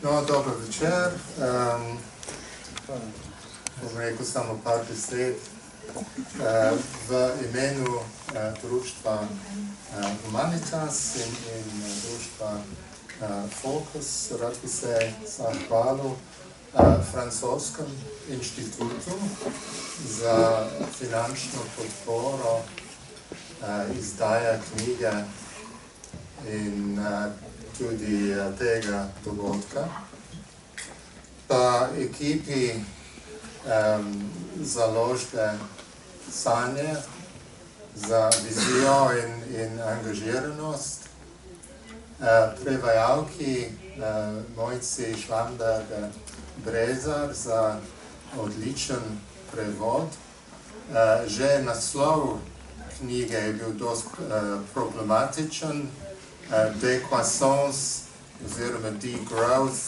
No, dober večer. Bom rekel samo par besed. V imenu društva Humanitas in društva Fokus rad bi se zahvalil Francoskem inštitutu za finančno podporo izdaja knjige in tudi tega dogodka. Pa ekipi založbe Sanje za vizijo in angažiranost, prevajalki Mojci Šlamberger-Brezar za odličen prevod. Že naslov knjige je bil dosti problematičen, decroissance oziroma degrowth,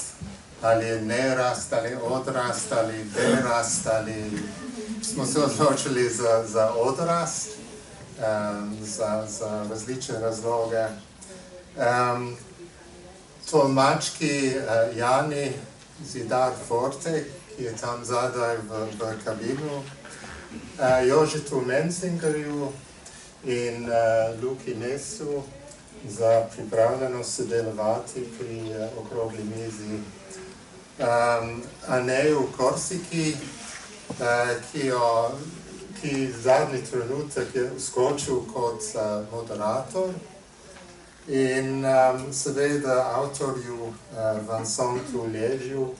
ali je nerast, ali odrast, ali derast, ali smo se odločili za odrast, za različne razloge. Tolmački Jani Zidar Forte, ki je tam zadaj v kabinu, Jožetu Menzingerju in Luki Nesu za pripravljenost sodelovati pri okrogli mizi. Aneju Korsiki, ki zadnji trenutek je vskočil kot moderator, in seveda avtorju Vincentu Ležju,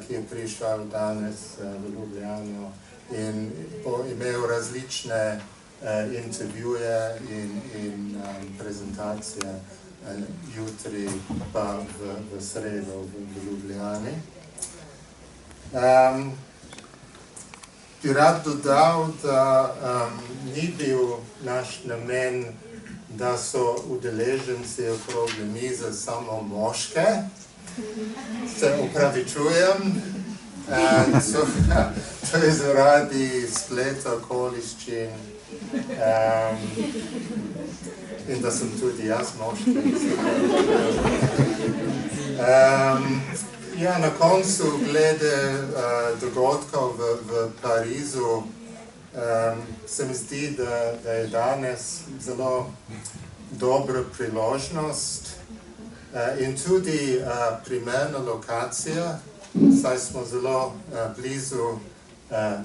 ki je prišel danes v Ljubljano in bo imel različne intervjuje in prezentacije jutri pa v sredo v Ljubljani. Bi rad dodal, da ni bil naš namen, da so udeleženci okrogle mize samo moške. Se opravičujem. To je zaradi spleta okoliščin in da sem tudi jaz moški. Ja, na koncu glede dogodkov v Parizu se mi zdi, da je danes zelo dobra priložnost in tudi primerna lokacija, saj smo zelo blizu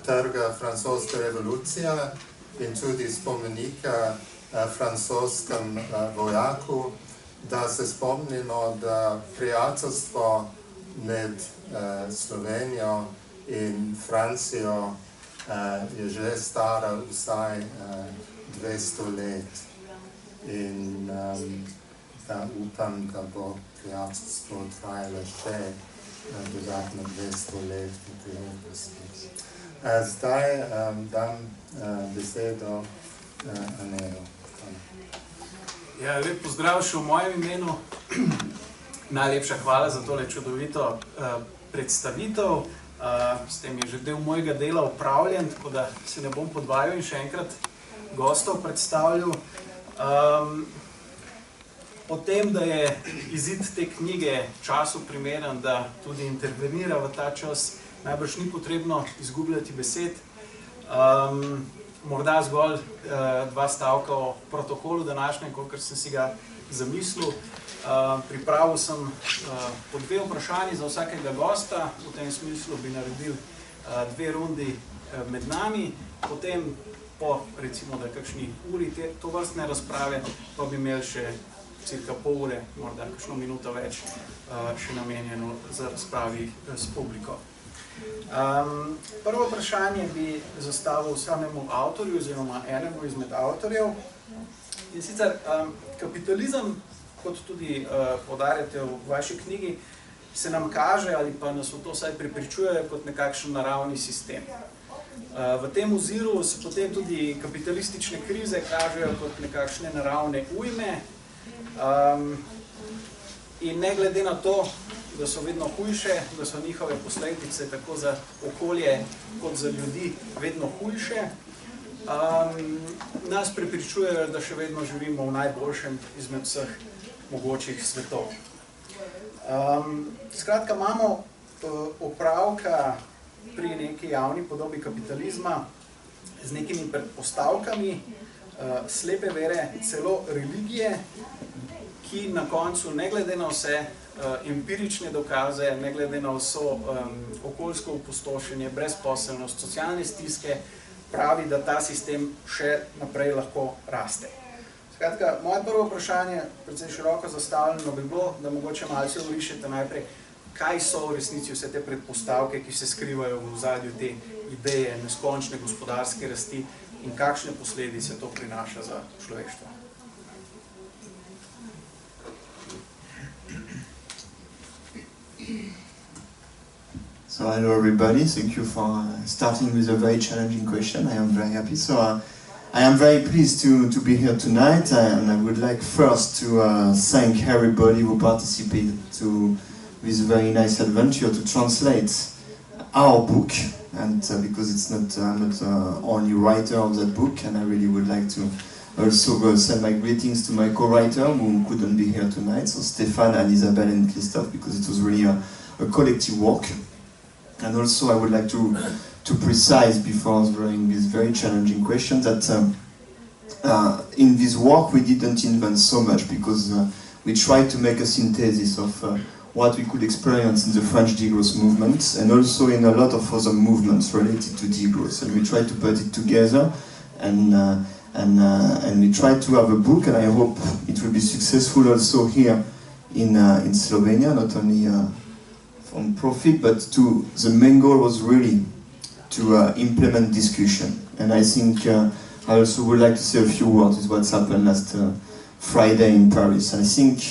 trga Francoska revolucija in tudi spomenika francoskem vojaku, da se spomnimo, da prijateljstvo med Slovenijo in Francijo je že stara vsaj 200 let. In upam, da bo prijateljstvo trajalo še dodatno 200 let v prihodnosti. Zdaj dam besedo Aneju. Ja, lep pozdrav še v mojem imenu. Najlepša hvala za tole čudovito predstavitev. S tem je že del mojega dela opravljen, tako da se ne bom podvajal in še enkrat gostov predstavljal. O tem, da je izid te knjige času primeren, da tudi intervenira v ta čas, najbrž ni potrebno izgubljati besed. Morda zgolj dva stavka o protokolu današnjem, kolikor sem si ga zamislil. Pripravil sem po 2 vprašanji za vsakega gosta, v tem smislu bi naredil 2 rundi med nami, potem po recimo da kakšni uri tovrstne razprave pa bi imeli še cirka pol ure, morda kakšno minuto več še namenjeno za razpravi s publiko. Prvo vprašanje bi zastavil samemu avtorju oziroma enemu izmed avtorjev. In sicer kapitalizem, kot tudi poudarjate v vaši knjigi, se nam kaže ali pa nas v to vsaj prepričuje kot nekakšen naravni sistem. V tem oziru se potem tudi kapitalistične krize kažejo kot nekakšne naravne ujme in ne glede na to, da so vedno hujše, da so njihove posledice tako za okolje kot za ljudi vedno hujše, nas prepričujejo, da še vedno živimo v najboljšem izmed vseh mogočih svetov. Skratka, imamo opravka pri neki javni podobi kapitalizma z nekimi predpostavkami, slepe vere, celo religije, ki na koncu, ne glede na vse empirične dokaze, ne glede na vso okoljsko opustošenje, brezposelnost, socialne stiske, pravi, da ta sistem še naprej lahko raste. Skratka, moje prvo vprašanje, precej široko zastavljeno, bi bilo, da mogoče malce orišete najprej, kaj so v resnici vse te predpostavke, ki se skrivajo v ozadju te ideje neskončne gospodarske rasti in kakšne posledice to prinaša za človeštvo. So hello everybody, thank you for starting with a very challenging question. I am very happy. So I am very pleased to be here tonight, and I would like first to thank everybody who participated to this very nice adventure to translate our book, and because it's not I'm not only writer of that book, and I really would like to also send my greetings to my co-writer who couldn't be here tonight, so Stefan, Isabelle and Christophe, because it was really a collective work. And also I would like to precise before answering this very challenging question that in this work we didn't invent so much, because we tried to make a synthesis of what we could experience in the French degrowth movement and also in a lot of other movements related to degrowth, and we tried to put it together and we tried to have a book, and I hope it will be successful also here in Slovenia, not only from profit, but the main goal was really to implement discussion. And I think I also would like to say a few words with what's happened last Friday in Paris. I think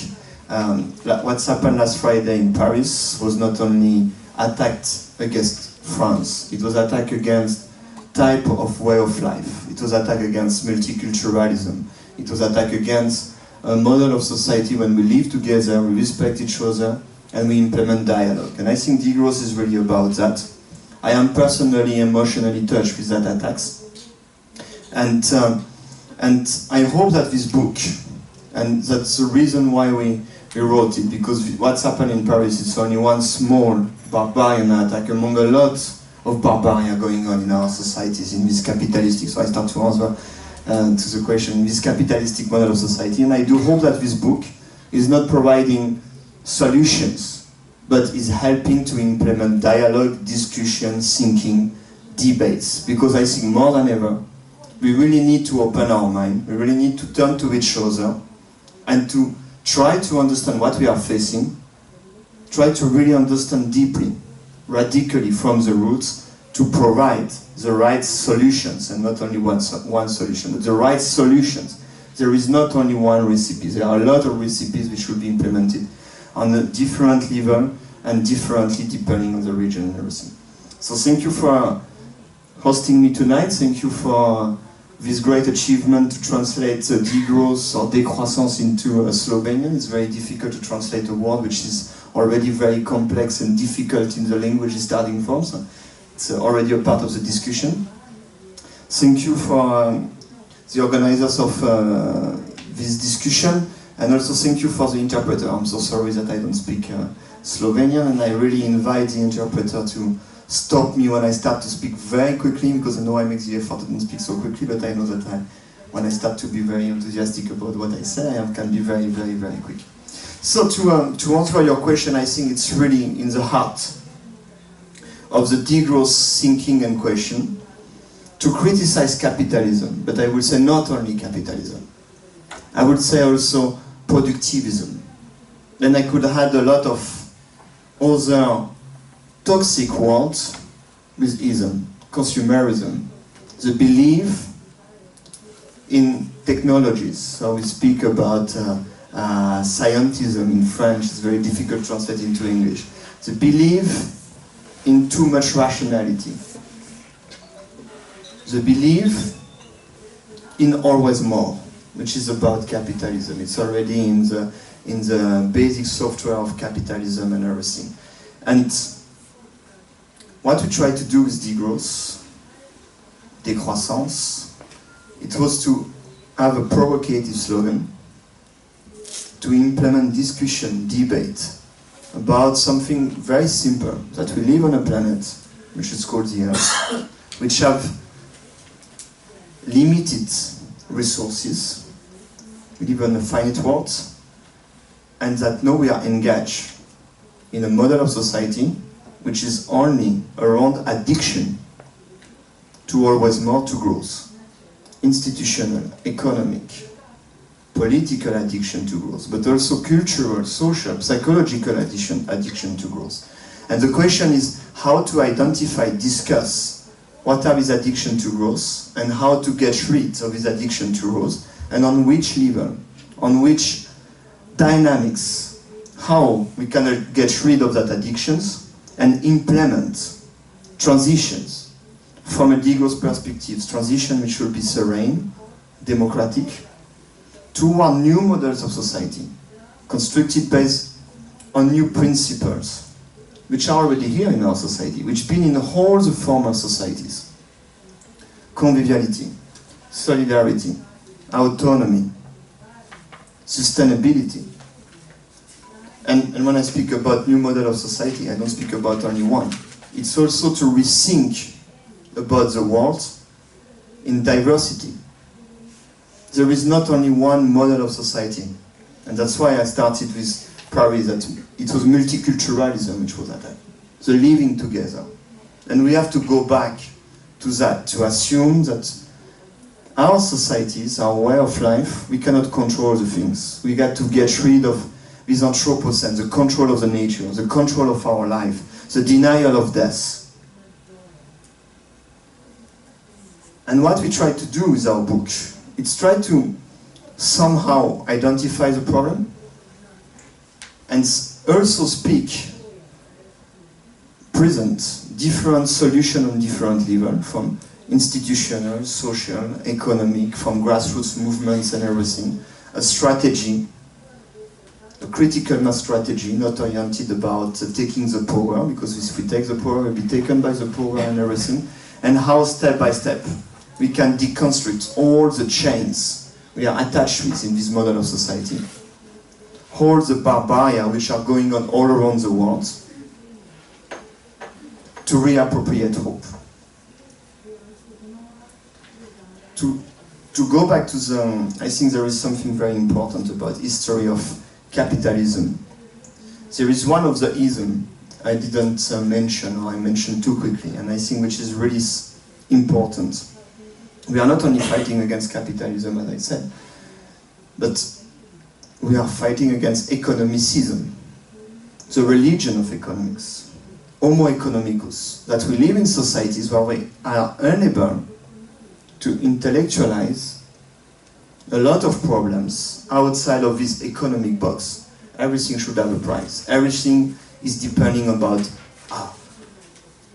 what's happened last Friday in Paris was not only attacked against France, it was attack against type of way of life, it was attack against multiculturalism, it was attack against a model of society when we live together, we respect each other, and we implement dialogue. And I think degrowth is really about that. I am personally emotionally touched with that attacks. And I hope that this book, and that's the reason why we wrote it, because what's happened in Paris is only one small barbarian attack among a lot of barbaria going on in our societies, in this capitalistic, so I start to answer to the question, in this capitalistic model of society. And I do hope that this book is not providing solutions, but is helping to implement dialogue, discussion, thinking, debates. Because I think more than ever, we really need to open our mind, we really need to turn to each other and to try to understand what we are facing, try to really understand deeply, radically from the roots, to provide the right solutions, and not only one solution, but the right solutions. There is not only one recipe, there are a lot of recipes which will be implemented on a different level and differently depending on the region and everything. So thank you for hosting me tonight, thank you for this great achievement to translate degrowth or décroissance into Slovenian. It's very difficult to translate a word which is already very complex and difficult in the language starting from, so it's already a part of the discussion. Thank you for the organizers of this discussion, and also thank you for the interpreter. I'm so sorry that I don't speak Slovenian, and I really invite the interpreter to stop me when I start to speak very quickly, because I know I make the effort to speak so quickly, but I know that when I start to be very enthusiastic about what I say, I can be very, very, very quick. So to answer your question, I think it's really in the heart of the degrowth thinking and question to criticize capitalism, but I would say not only capitalism. I would say also productivism. Then I could add a lot of other toxic words with ism, consumerism, the belief in technologies. So we speak about scientism in French, it's very difficult to translate into English. The belief in too much rationality. The belief in always more, which is about capitalism. It's already in the basic software of capitalism and everything. And what we tried to do with degrowth, décroissance, it was to have a provocative slogan, to implement discussion, debate, about something very simple, that we live on a planet, which is called the Earth, which have limited resources, we live on a finite world, and that now we are engaged in a model of society which is only around addiction to always more, to growth. Institutional, economic, political addiction to growth, but also cultural, social, psychological addiction to growth. And the question is how to identify, discuss what are these addiction to growth and how to get rid of this addiction to growth, and on which level, on which dynamics, how we can get rid of that addictions and implement transitions from a degrowth perspective, transition which will be serene, democratic, toward new models of society, constructed based on new principles, which are already here in our society, which have been in all the former societies. Conviviality, solidarity, autonomy, sustainability. And when I speak about new model of society, I don't speak about only one. It's also to rethink about the world in diversity. There is not only one model of society, and that's why I started with Paris, that it was multiculturalism which was attacked, the living together. And we have to go back to that, to assume that our societies, our way of life, we cannot control the things. We got to get rid of this anthropocene, the control of the nature, the control of our life, the denial of death. And what we try to do with our book, it's try to somehow identify the problem and also speak, present different solutions on different levels, from institutional, social, economic, from grassroots movements and everything, a strategy, a critical mass strategy, not oriented about taking the power, because if we take the power, we'll be taken by the power and everything, and how step by step we can deconstruct all the chains we are attached with in this model of society, all the barbaria which are going on all around the world, to reappropriate hope. To go back to the, I think there is something very important about history of capitalism. There is one of the isms I didn't mention, or I mentioned too quickly, and I think which is really important. We are not only fighting against capitalism, as I said, but we are fighting against economicism, the religion of economics, homo economicus, that we live in societies where we are unable to intellectualize a lot of problems outside of this economic box. Everything should have a price. Everything is depending about,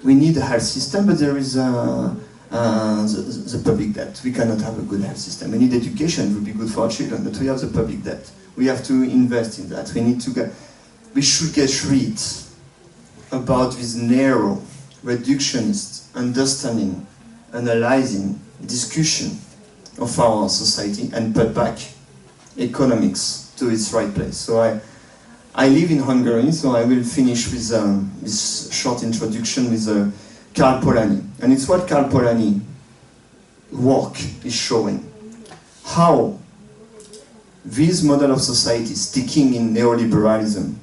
we need a health system, but there is the public debt. We cannot have a good health system. We need education, it would be good for our children, but we have the public debt. We have to invest in that. We should get rid about this narrow, reductionist understanding, analyzing, discussion of our society and put back economics to its right place. So I live in Hungary, so I will finish with this short introduction with Karl Polanyi. And it's what Karl Polanyi work is showing. How this model of society, sticking in neoliberalism,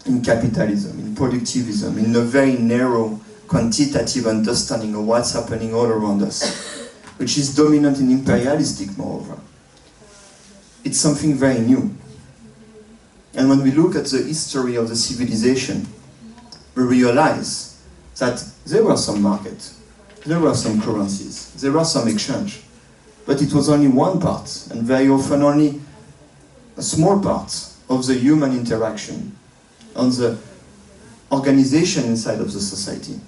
in capitalism, in productivism, in a very narrow, quantitative understanding of what's happening all around us, which is dominant in imperialistic, moreover. It's something very new. And when we look at the history of the civilization, we realize that there were some markets, there were some currencies, there was some exchange, but it was only one part, and very often only a small part of the human interaction on the organization inside of the society.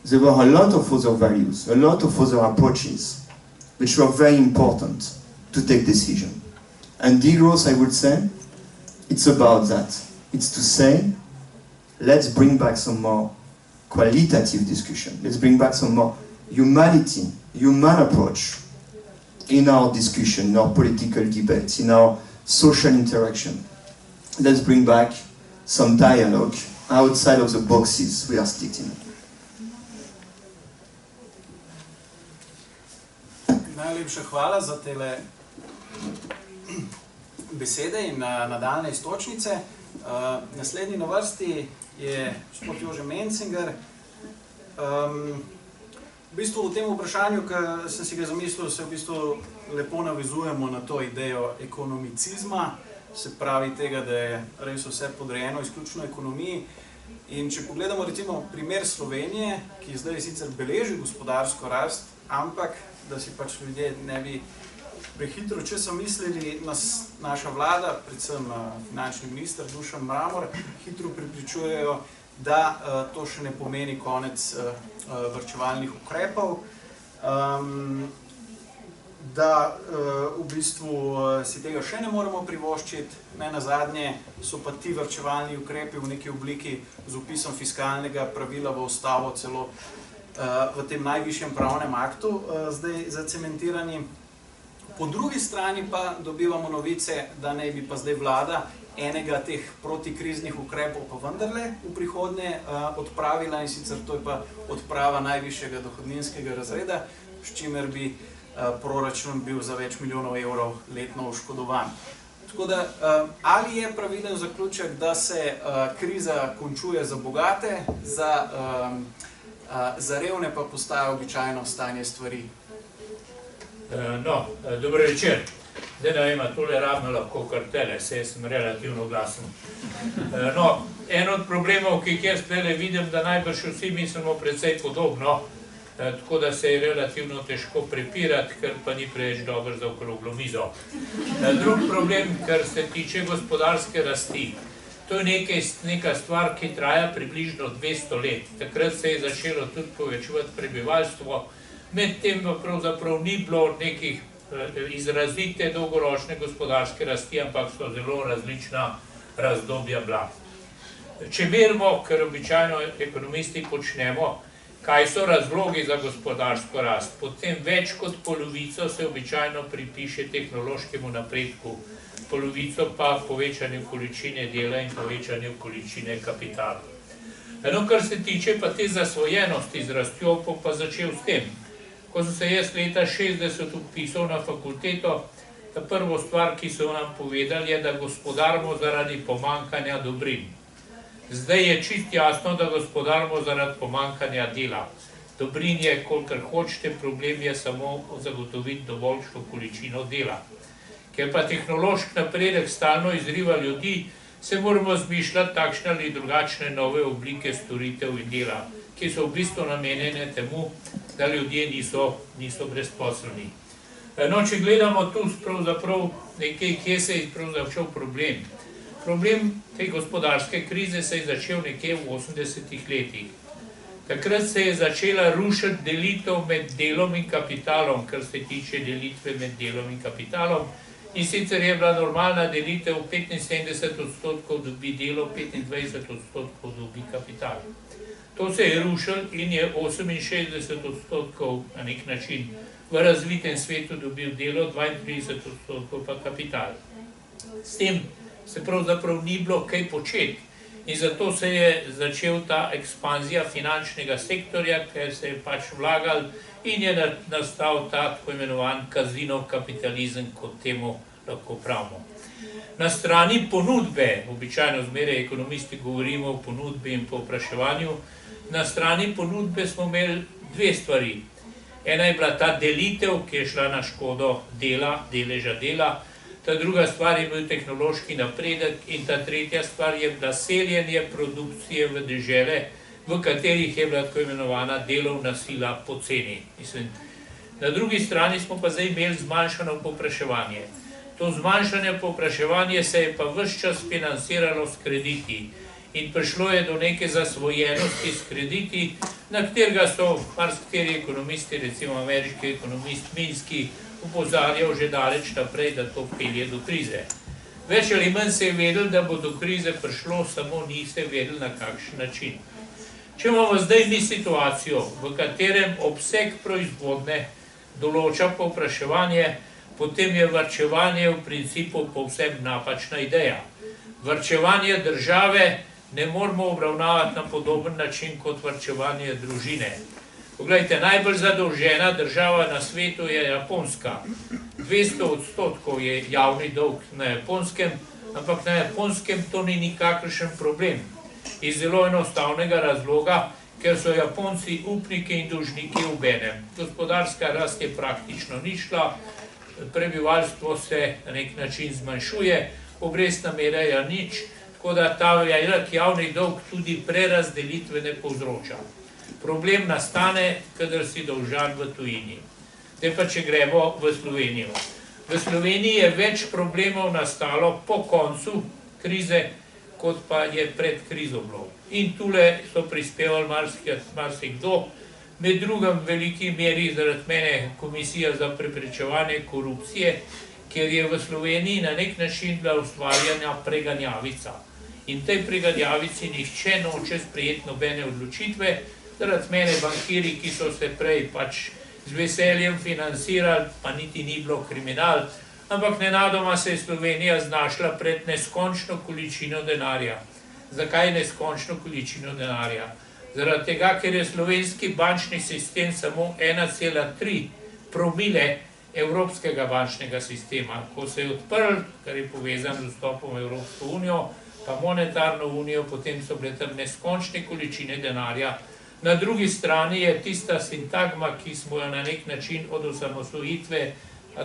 There were a lot of other values, a lot of other approaches, which were very important to take decision. And degrowth, I would say, it's about that. It's to say, let's bring back some more qualitative discussion. Let's bring back some more humanity, human approach in our discussion, in our political debates, in our social interaction. Let's bring back some dialogue outside of the boxes we are sticked in. Najlepša hvala za tele besede in nadaljne iztočnice. Naslednji na vrsti je gospod Jože Mencinger. V bistvu v tem vprašanju, ki sem si ga zamislil, se v bistvu lepo navezujemo na to idejo ekonomicizma, se pravi tega, da je res vse podrejeno izključno ekonomiji. In če pogledamo recimo primer Slovenije, ki zdaj sicer beleži gospodarsko rast, ampak da si pač ljudje ne bi prehitro česa mislili, naša vlada, predvsem finančni minister Dušan Mramor, hitro prepričujejo, da to še ne pomeni konec varčevalnih ukrepov, da v bistvu si tega še ne moremo privoščiti, ne nazadnje so pa ti varčevalni ukrepi v neki obliki z vpisom fiskalnega pravila v ustavo celo v tem najvišjem pravnem aktu zdaj zacementirani. Po drugi strani pa dobivamo novice, da naj bi pa zdaj vlada enega teh protikriznih ukrepov pa vendarle v prihodnje odpravila, in sicer to je pa odprava najvišjega dohodninskega razreda, s čimer bi proračun bil za več milijonov evrov letno oškodovan. Tako da, ali je pravilen zaključek, da se kriza končuje za bogate, za revne pa postaja običajno stanje stvari? No, dobro večer. Zdaj ne vem, tole rabno lahko kartele, saj sem relativno glasen. No, en od problemov, ki jih jaz tukaj vidim, da najbrž vsi mislimo precej podobno, tako da se je relativno težko prepirati, ker pa ni preveč dobro za okroglo mizo. Drug problem, kar se tiče gospodarske rasti, to je neka stvar, ki traja približno 200 let. Takrat se je začelo tudi povečevati prebivalstvo, medtem pa pravzaprav ni bilo nekih izrazite dolgoročne gospodarske rasti, ampak so zelo različna razdobja bila. Če merimo, ker običajno ekonomisti počnemo, kaj so razlogi za gospodarsko rast, potem več kot polovico se običajno pripiše tehnološkemu napredku, polovico pa povečanju količine dela in povečanju količine kapitala. No, kar se tiče pa te zasvojenosti z rastjo, pa začel s tem. Ko sem se jaz leta 60 vpisal na fakulteto, ta prvo stvar, ki so nam povedali, je, da gospodarimo zaradi pomanjkanja dobrin. Zdaj je čist jasno, da gospodarimo zaradi pomanjkanja dela. Dobrin je, kolikor hočete, problem je samo zagotoviti dovoljšno količino dela. Ker pa tehnološki napredek stalno izriva ljudi, se moramo zmišljati takšne ali drugačne nove oblike storitev in dela, ki so v bistvu namenjene temu, da ljudje niso brezposelni. No, če gledamo tu pravzaprav nekaj, kje se je pravzaprav problem. Problem te gospodarske krize se je začel nekje v 80-ih letih. Takrat se je začela rušiti delitev med delom in kapitalom, kar se tiče delitve med delom in kapitalom. In sicer je bila normalna delitev 75% dobi delo, 25% dobi kapital. To se je rušilo in je 68% na nek način v razvitem svetu dobil delo, 32% pa kapital. S tem se pravzaprav ni bilo kaj početi in zato se je začel ta ekspanzija finančnega sektorja, ker se je pač vlagal in je nastal ta tako imenovan kazinov kapitalizem, kot temu lahko pravimo. Na strani ponudbe, običajno zmeraj ekonomisti govorimo o ponudbi in povpraševanju, na strani ponudbe smo imeli dve stvari. Ena je bila ta delitev, ki je šla na škodo deleža dela, ta druga stvar je bil tehnološki napredek in ta tretja stvar je bila seljenje produkcije v dežele, v katerih je bila tako imenovana delovna sila poceni. Na drugi strani smo pa zdaj imeli zmanjšano povpraševanje. To zmanjšanje povpraševanje se je pa ves čas financiralo s krediti in prišlo je do neke zasvojenosti s krediti, na katerega so marsikateri ekonomisti, recimo ameriški ekonomist Minsky, opozarjal že daleč naprej, da to pelje do krize. Več ali manj se je vedel, da bo do krize prišlo, samo ni se vedel na kakšen način. Če imamo zdaj mi situacijo, v katerem obseg proizvodne določa povpraševanje, potem je varčevanje v principu povsem napačna ideja. Varčevanje države ne moramo obravnavati na podoben način kot varčevanje družine. Poglejte, najbolj zadolžena država na svetu je Japonska. 200% je javni dolg na Japonskem, ampak na Japonskem to ni nikakršen problem. Iz zelo enostavnega razloga, ker so Japonci upniki in dolžniki obenem. Gospodarska rast je praktično ničla, prebivalstvo se na nek način zmanjšuje, obrestna mera je nič, tako da ta javni dolg tudi prerazdelitve ne povzroča. Problem nastane, kadar si dolžan v tujini. Zdaj pa, če gremo v Slovenijo. V Sloveniji je več problemov nastalo po koncu krize, kot pa je pred krizo bilo. In tule so prispevali marsikdo, med drugim v veliki meri zaradi mene Komisija za preprečevanje korupcije, ker je v Sloveniji na nek način bila ustvarjena preganjavica. In tej preganjavici nihče noče sprejeti nobene odločitve, zaradi mene bankiri, ki so se prej pač z veseljem financirali, pa niti ni bilo kriminal, ampak nenadoma se je Slovenija znašla pred neskončno količino denarja. Zakaj neskončno količino denarja? Zaradi tega, ker je slovenski bančni sistem samo 1,3 promile evropskega bančnega sistema. Ko se je odprl, kar je povezan z vstopom v Evropsko unijo, pa monetarno unijo, potem so bile tam neskončne količine denarja. Na drugi strani je tista sintagma, ki smo jo na nek način od osamosvojitve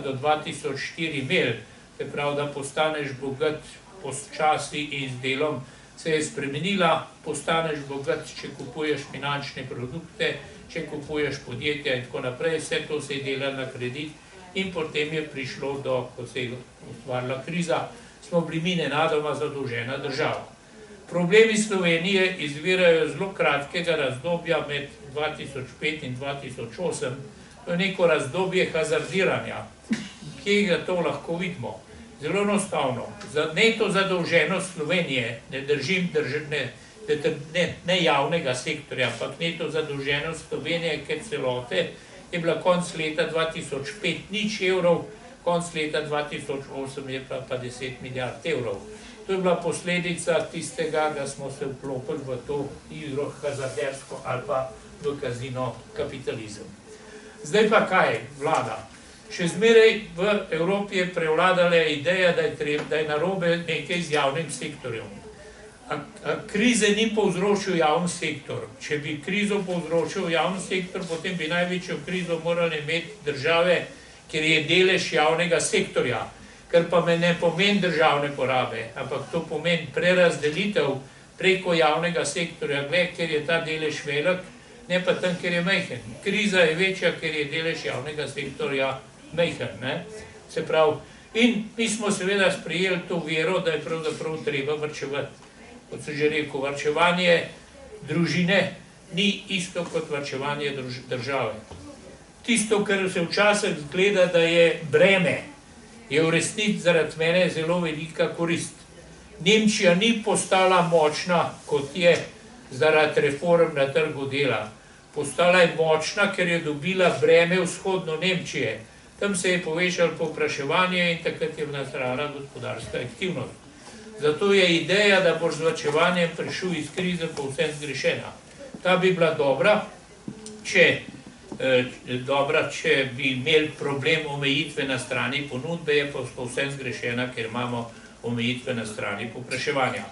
do 2004 imeli, se pravi, da postaneš bogat počasi in z delom, se je spremenila, postaneš bogat, če kupuješ finančne produkte, če kupuješ podjetja in tako naprej, vse to se je delalo na kredit in potem je prišlo do, ko se je ustvarila kriza, smo bili mi nenadoma zadolžena država. Problemi Slovenije izvirajo zelo kratkega razdobja med 2005 in 2008, to je neko razdobje hazardiranja. Kje ga to lahko vidimo? Zelo enostavno. Za neto zadolženost Slovenije, ne držim ne javnega sektorja, ampak neto zadolženost Slovenije, ker celote je bila konc leta 2005 nič evrov, konc leta 2008 je pa 10 milijard evrov. To je bila posledica tistega, da smo se vklopili v to igro hazardersko ali pa v kazino kapitalizem. Zdaj pa kaj vlada? Še zmeraj v Evropi je prevladala ideja, da je narobe nekaj z javnim sektorjem. Krize ni povzročil javni sektor. Če bi krizo povzročil javni sektor, potem bi največjo krizo morali imeti države, ker je delež javnega sektorja. Kar pa me ne pomeni državne porabe, ampak to pomeni prerazdelitev preko javnega sektorja, ker je ta delež velik, ne pa tam, ker je majhen. Kriza je večja, ker je delež javnega sektorja majhen. Se pravi, in mi smo seveda sprejeli to vero, da je pravzaprav treba varčevati. Kot sem že rekel, varčevanje družine ni isto kot varčevanje države. Tisto, kar se včasih zgleda, da je breme, je v resnici zaradi mene zelo velika korist. Nemčija ni postala močna, kot je zaradi reform na trgu dela. Postala je močna, ker je dobila breme vzhodno Nemčije. Tam se je povečalo povpraševanje in takrat je nastala gospodarska aktivnost. Zato je ideja, da boš z varčevanjem prišel iz krize, povsem zgrešena. Ta bi bila dobra, če bi imeli problem omejitve na strani ponudbe, je pa povsem zgrešena, ker imamo omejitve na strani povpraševanja.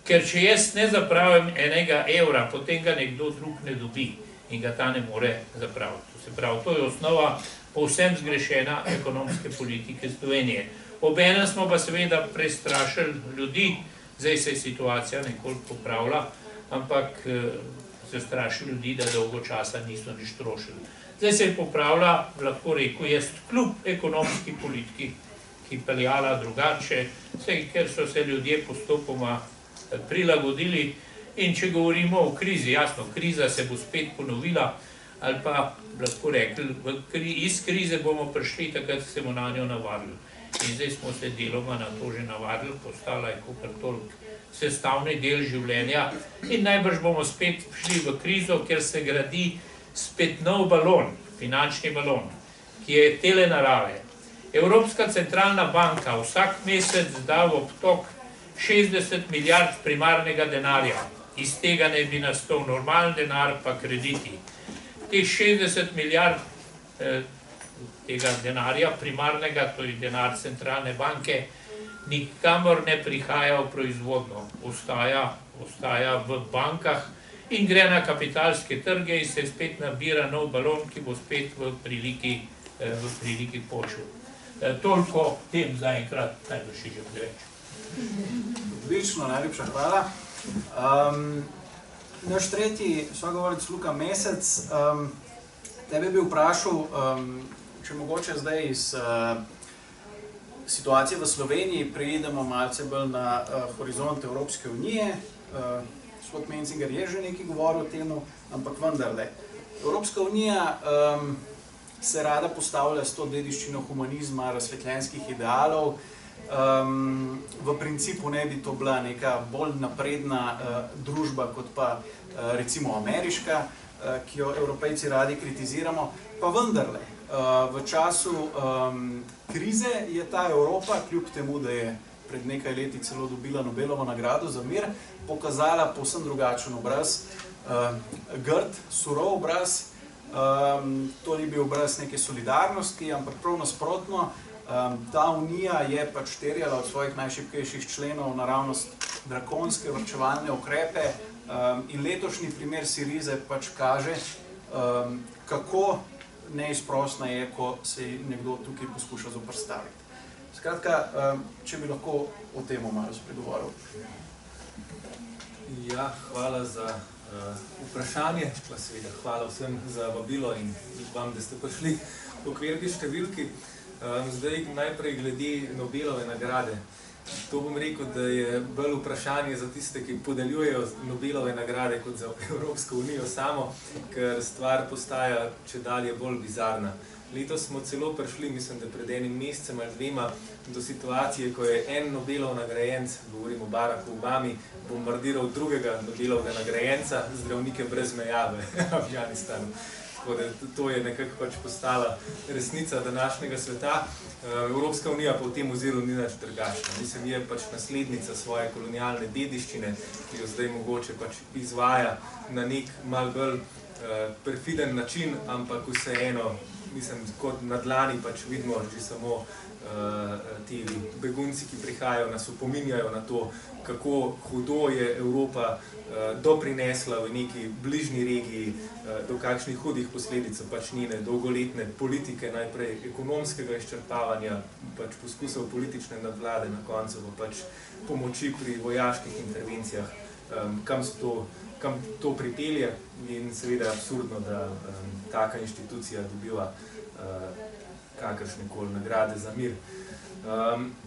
Ker če jaz ne zapravim enega evra, potem ga nekdo drug ne dobi in ga ta ne more zapraviti. Se pravi, to je osnova povsem zgrešena ekonomske politike Slovenije. Obenem smo pa seveda prestrašili ljudi, zdaj se je situacija nekoliko popravila, ampak se straši ljudi, da dolgo časa niso nič trošili. Zdaj se je popravila, lahko rekel, jaz kljub ekonomski politiki, ki peljala drugače, ker so se ljudje postopoma prilagodili in če govorimo o krizi, jasno, kriza se bo spet ponovila, ali pa lahko rekli, iz krize bomo prišli, takrat se bomo na njo navadili. In zdaj smo se deloma na to že navadili, postala je kakor toliko sestavni del življenja in najbrž bomo spet šli v krizo, ker se gradi spet nov balon, finančni balon, ki je tele narave. Evropska centralna banka vsak mesec da v obtok 60 milijard primarnega denarja. Iz tega ne bi nastal normalen denar, pa krediti. Teh 60 milijard tega denarja primarnega, to je denar centralne banke, nikamor ne prihaja v proizvodno. Ostaja v bankah in gre na kapitalske trge in se spet nabira nov balon, ki bo spet v priliki počel. Toliko tem zaenkrat najbolj že preveč. Odlično, najlepša hvala. Naš tretji sogovorec Luka Mesec, tebe bi vprašal, če mogoče zdaj iz situacije v Sloveniji preidemo malce bolj na horizont Evropske unije. Gospod Mencinger je že nekaj govoril o temu, ampak vendarle. Evropska unija se rada postavlja s to dediščino humanizma, razsvetljenskih idealov. V principu ne bi to bila neka bolj napredna družba, kot pa recimo ameriška, ki jo Evropejci radi kritiziramo. Pa vendarle, v času krize je ta Evropa, kljub temu, da je pred nekaj leti celo dobila Nobelovo nagrado za mir, pokazala povsem drugačen obraz, grd, surov obraz. To ni bil obraz neke solidarnosti, ampak prav nasprotno. Ta unija je pač terjala od svojih najšibkejših členov naravnost drakonske varčevalne ukrepe in letošnji primer Sirize pač kaže, kako neizprosna je, ko se nekdo tukaj poskuša zoperstaviti. Skratka, če bi lahko o tem malo spregovoril. Ja, hvala za vprašanje, pa seveda hvala vsem za vabilo in vam, da ste prišli v okvirki številki. Zdaj najprej glede Nobelove nagrade. To bom rekel, da je bolj vprašanje za tiste, ki podeljujejo Nobelove nagrade kot za Evropsko unijo samo, ker stvar postaja čedalje bolj bizarna. Letos smo celo prišli, mislim, da pred enim mesecem ali dvema, do situacije, ko je en Nobelov nagrajenec, govorim o Baracku Obami, bombardiral drugega Nobelovega nagrajenca, zdravnike brez meja v Afganistanu. Tako da to je nekako pač postala resnica današnjega sveta. Evropska unija pa v tem oziru ni nič drugačna. Mislim, je pač naslednica svoje kolonialne dediščine, ki jo zdaj mogoče pač izvaja na nek mal bolj perfiden način, ampak vseeno, mislim, kot na dlani pač vidimo že samo ti begunci, ki prihajajo, nas opominjajo na to, kako hudo je Evropa doprinesla v neki bližnji regiji, do kakšnih hudih posledic pač njene dolgoletne politike, najprej ekonomskega izčrpavanja, pač poskusov politične nadvlade, na koncu pa pač pomoči pri vojaških intervencijah, kam to pripelje in seveda absurdno, da taka inštitucija dobiva kakršnekoli nagrade za mir.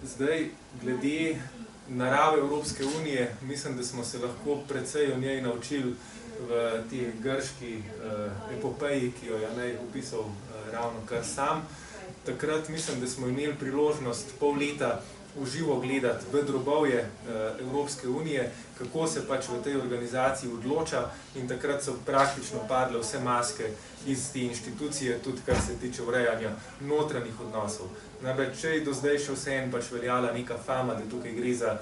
Zdaj, glede narave Evropske unije, mislim, da smo se lahko precej o njej naučili v tej grški epopeji, ki jo je Janej opisal ravno kar sam. Takrat mislim, da smo imeli priložnost pol leta v živo gledati v drobovje Evropske unije, kako se pač v tej organizaciji odloča in takrat so praktično padle vse maske iz te inštitucije, tudi kar se tiče urejanja notranjih odnosov. Namreč, če je do zdaj še vseeno pač veljala neka fama, da tukaj gre za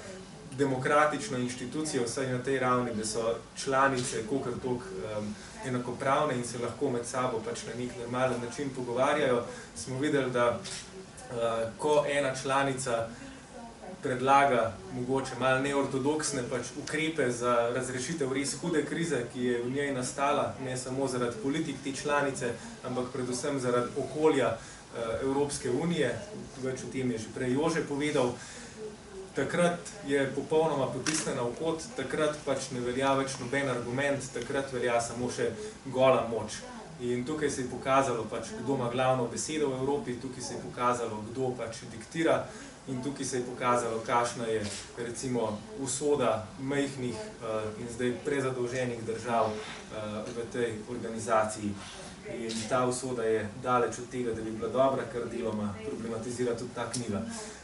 demokratično inštitucijo, vsaj na tej ravni, da so članice kolikor toliko enakopravne in se lahko med sabo pač na nek normalen način pogovarjajo, smo videli, da ko ena članica predlaga mogoče malo neortodoksne pač ukrepe za razrešitev res hude krize, ki je v njej nastala, ne samo zaradi politik te članice, ampak predvsem zaradi okolja Evropske unije, več o tem je že prej Jože povedal, takrat je popolnoma potisnjena v kot, takrat pač ne velja več noben argument, takrat velja samo še gola moč. In tukaj se je pokazalo, pač, kdo ima glavno besedo v Evropi, tukaj se je pokazalo, kdo pač diktira in tukaj se je pokazalo, kakšna je recimo usoda majhnih in zdaj prezadolženih držav v tej organizaciji. In ta usoda je daleč od tega, da bi bila dobra, kar deloma problematizira tudi ta knjiga.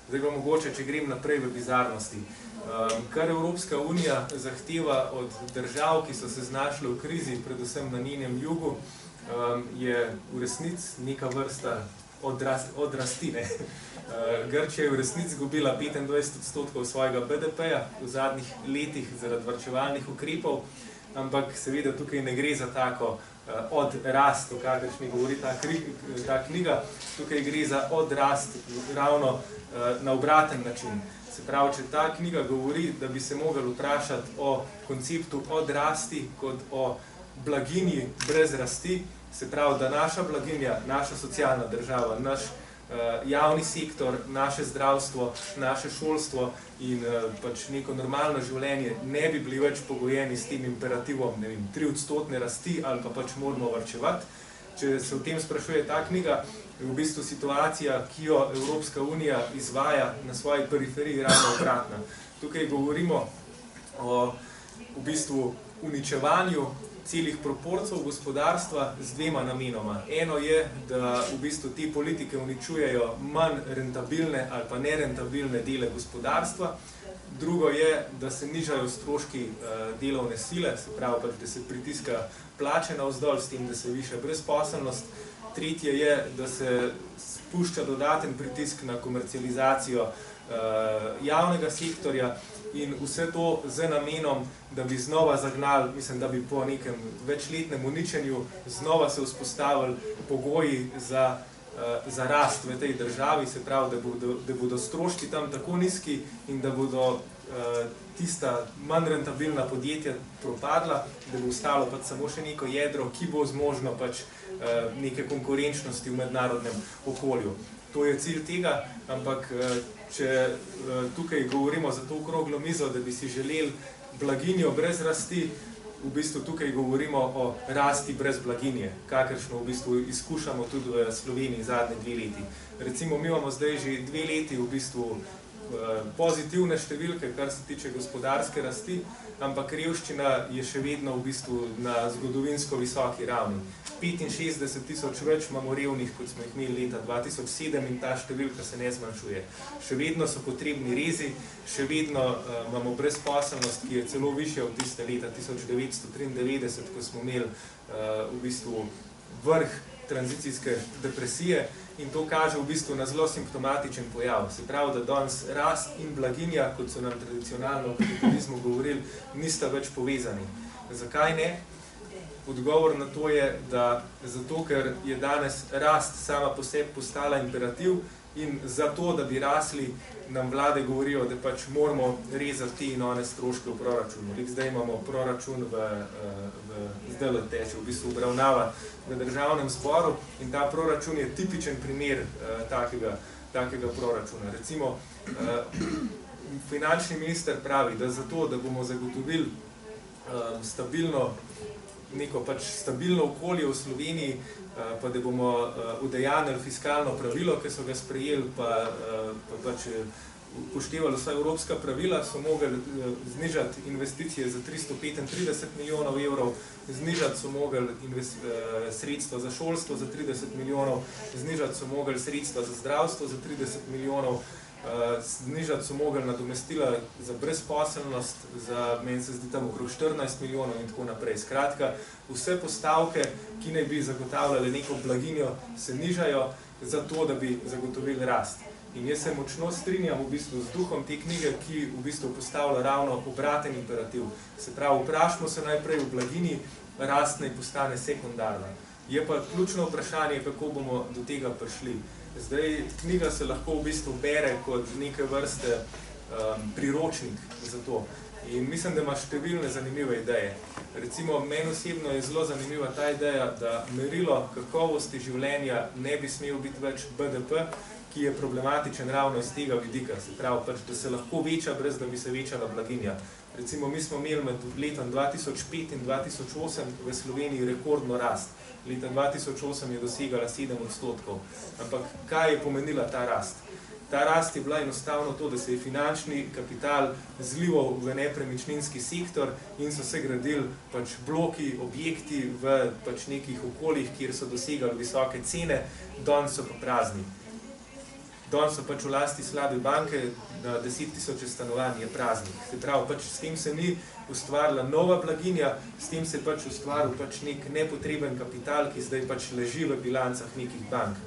Zdaj pa mogoče, če grem naprej v bizarnosti. Kar Evropska unija zahteva od držav, ki so se znašle v krizi, predvsem na njenem jugu, je v resnici neka vrsta od rasti. Grčija je v resnici izgubila 25% svojega BDP-ja v zadnjih letih zaradi varčevalnih ukrepov, ampak seveda tukaj ne gre za tako odrast, o kakršni govori ta knjiga, tukaj gre za odrast ravno na obraten način. Se pravi, če ta knjiga govori, da bi se mogli vprašati o konceptu odrasti kot o blaginji brez rasti, se pravi, da naša blaginja, naša socialna država, naš javni sektor, naše zdravstvo, naše šolstvo in pač neko normalno življenje ne bi bili več pogojeni s tem imperativom, ne vem, 3% rasti ali pa pač moramo varčevati. Če se o tem sprašuje ta knjiga, je v bistvu situacija, ki jo Evropska unija izvaja na svoji periferiji, ravno obratna. Tukaj govorimo o v bistvu uničevanju celih proporcev gospodarstva z dvema namenoma. Eno je, da v bistvu te politike uničujejo manj rentabilne ali pa nerentabilne dele gospodarstva. Drugo je, da se nižajo stroški delovne sile, se pravi, pač, da se pritiska plače navzdol, s tem, da se viša brezposelnost. Tretje je, da se spušča dodaten pritisk na komercializacijo javnega sektorja in vse to z namenom, da bi znova zagnali, mislim, da bi po nekem večletnem uničenju znova se vzpostavili pogoji za rast v tej državi, se pravi, da bodo stroški tam tako nizki in da bodo tista manj rentabilna podjetja propadla, da bo ostalo pač samo še neko jedro, ki bo zmožno pač neke konkurenčnosti v mednarodnem okolju. To je cilj tega, ampak če tukaj govorimo za to okroglo mizo, da bi si želeli blaginjo brez rasti, v bistvu tukaj govorimo o rasti brez blaginje, kakršno v bistvu izkušamo tudi v Sloveniji zadnje 2 leti. Recimo, mi imamo zdaj že 2 leti v bistvu pozitivne številke, kar se tiče gospodarske rasti, ampak revščina je še vedno v bistvu na zgodovinsko visoki ravni. 65 tisoč več imamo revnih, kot smo jih imeli leta 2007 in ta številka se ne zmanjšuje. Še vedno so potrebni rezi, še vedno imamo brezposelnost, ki je celo višja od tiste leta 1993, ko smo imeli v bistvu vrh tranzicijske depresije in to kaže v bistvu na zelo simptomatičen pojav. Se pravi, da danes rast in blaginja, kot so nam tradicionalno v kapitalizmu govorili, nista več povezani. Zakaj ne? Odgovor na to je, da zato, ker je danes rast sama po sebi postala imperativ in zato, da bi rasli, nam vlade govorijo, da pač moramo rezati te in one stroške v proračunu. Zdaj imamo proračun zdaj teče, v bistvu obravnava v državnem zboru in ta proračun je tipičen primer takega proračuna. Recimo, finančni minister pravi, da zato, da bomo zagotovili neko pač stabilno okolje v Sloveniji, pa da bomo udejanili fiskalno pravilo, ki so ga sprejeli, pa pač upoštevali vsa evropska pravila, so mogli znižati investicije za 335 milijonov evrov, znižati so mogli sredstva za šolstvo za 30 milijonov, znižati so mogli sredstva za zdravstvo za 30 milijonov, znižati so mogli nadomestila za brezposelnost, meni se zdi tam okrog 14 milijonov in tako naprej. Skratka, vse postavke, ki naj bi zagotavljale neko blaginjo, se nižajo zato, da bi zagotovili rast. In jaz se močno strinjam v bistvu z duhom te knjige, ki v bistvu postavlja ravno obraten imperativ. Se pravi, vprašamo se najprej v blaginji, rast naj postane sekundarna. Je pa ključno vprašanje, kako bomo do tega prišli. Zdaj, knjiga se lahko v bistvu bere kot neke vrste priročnik za to. In mislim, da ima številne zanimive ideje. Recimo, meni osebno je zelo zanimiva ta ideja, da merilo kakovosti življenja ne bi smel biti več BDP, ki je problematičen ravno iz tega vidika. Se pravi, pač, da se lahko veča, brez da bi se večala blaginja. Recimo, mi smo imeli med letom 2005 in 2008 v Sloveniji rekordno rast. Leta 2008 je dosegala 7%. Ampak kaj je pomenila ta rast? Ta rast je bila enostavno to, da se je finančni kapital zlival v nepremičninski sektor in so se gradili pač bloki, objekti v pač nekih okoljih, kjer so dosegali visoke cene, danes so pa prazni. Danes so pač v lasti slabe banke, na 10 tisoč stanovanj je praznih. Se pravi, pač s tem se ni ustvarila nova blaginja, s tem se pač ustvaril pač nek nepotreben kapital, ki zdaj pač leži v bilancah nekih bank.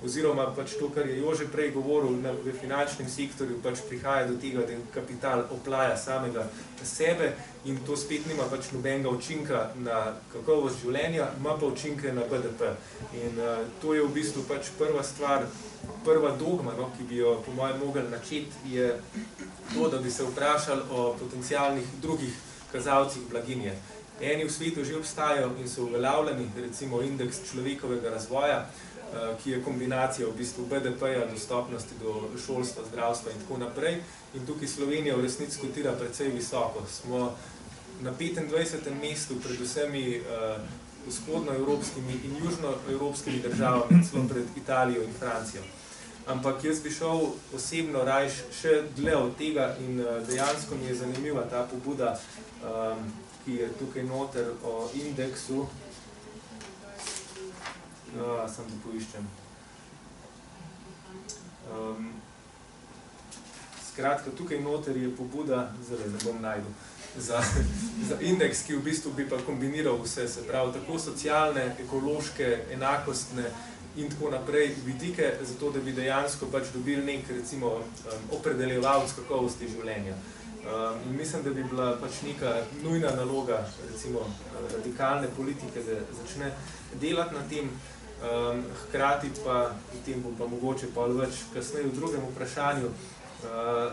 oziroma pač to, kar je Jože prej govoril, v finančnem sektorju pač prihaja do tega, da kapital oplaja samega sebe in to spet nima pač nobenega učinka na kakovost življenja, ima pa učinke na BDP. In to je v bistvu pač prva stvar, prva dogma, no, ki bi jo po mojem mogli načeti, je to, da bi se vprašali o potencialnih drugih kazalcih blaginje. Eni v svetu že obstajajo in so uveljavljeni, recimo indeks človekovega razvoja, ki je kombinacija v bistvu BDP-ja, dostopnosti do šolstva, zdravstva in tako naprej. In tukaj Slovenija v resnici kotira precej visoko. Smo na 25. mestu pred vsemi vzhodnoevropskimi in južnoevropskimi državami, celo pred Italijo in Francijo. Ampak jaz bi šel osebno rajš še dlje od tega in dejansko mi je zanimiva ta pobuda, ki je tukaj noter o indeksu. Sam da poiščem. Skratka, tukaj noter je pobuda, zdaj ne bom najdel, za indeks, ki v bistvu bi pa kombiniral vse, se pravi, tako socialne, ekološke, enakostne in tako naprej vidike, zato da bi dejansko pač dobili nek, recimo, opredeljevalec kakovosti življenja. In mislim, da bi bila pač neka nujna naloga, recimo, radikalne politike, da začne delati na tem, hkrati pa, potem bom pa mogoče pa več kasneje v drugem vprašanju,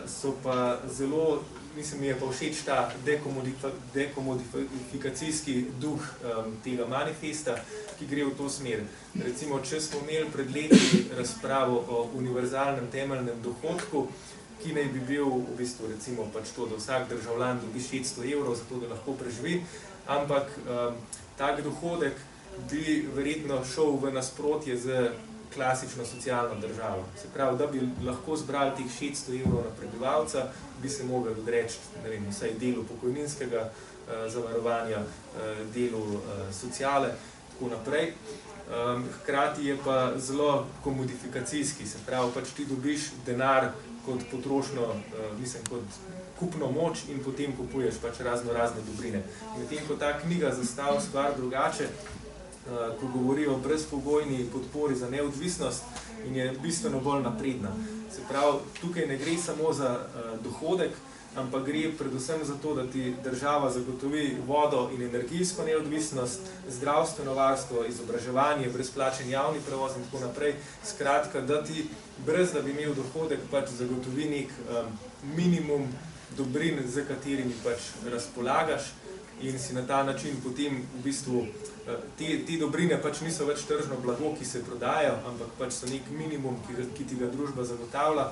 so pa zelo, mislim, mi je pa všeč ta dekomodifikacijski duh tega manifesta, ki gre v to smer. Recimo, če smo imeli pred leti razpravo o univerzalnem temeljnem dohodku, ki naj bi bil v bistvu recimo pač to, da vsak državljan dobi 600 evrov, zato da lahko preživi, ampak tak dohodek bi verjetno šel v nasprotje z klasično socialno državo. Se pravi, da bi lahko zbrali teh 600 evrov na prebivalca, bi se mogli odreči, ne vem, vsaj delu pokojninskega zavarovanja, delu sociale, tako naprej. Hkrati je pa zelo komodifikacijski, se pravi, pač ti dobiš denar kot potrošno, mislim, kot kupno moč in potem kupuješ pač razne dobrine. Medtem ko ta knjiga zastavi stvar drugače, ko govori o brezpogojni podpori za neodvisnost in je bistveno bolj napredna. Se pravi, tukaj ne gre samo za dohodek, ampak gre predvsem za to, da ti država zagotovi vodo in energijsko neodvisnost, zdravstveno varstvo, izobraževanje, brezplačen javni prevoz in tako naprej. Skratka, da ti, brez da bi imel dohodek, pač zagotovi nek minimum dobrin, z katerimi pač razpolagaš in si na ta način potem v bistvu te dobrine pač niso več tržno blago, ki se prodajajo, ampak pač so nek minimum, ki ti ga družba zagotavlja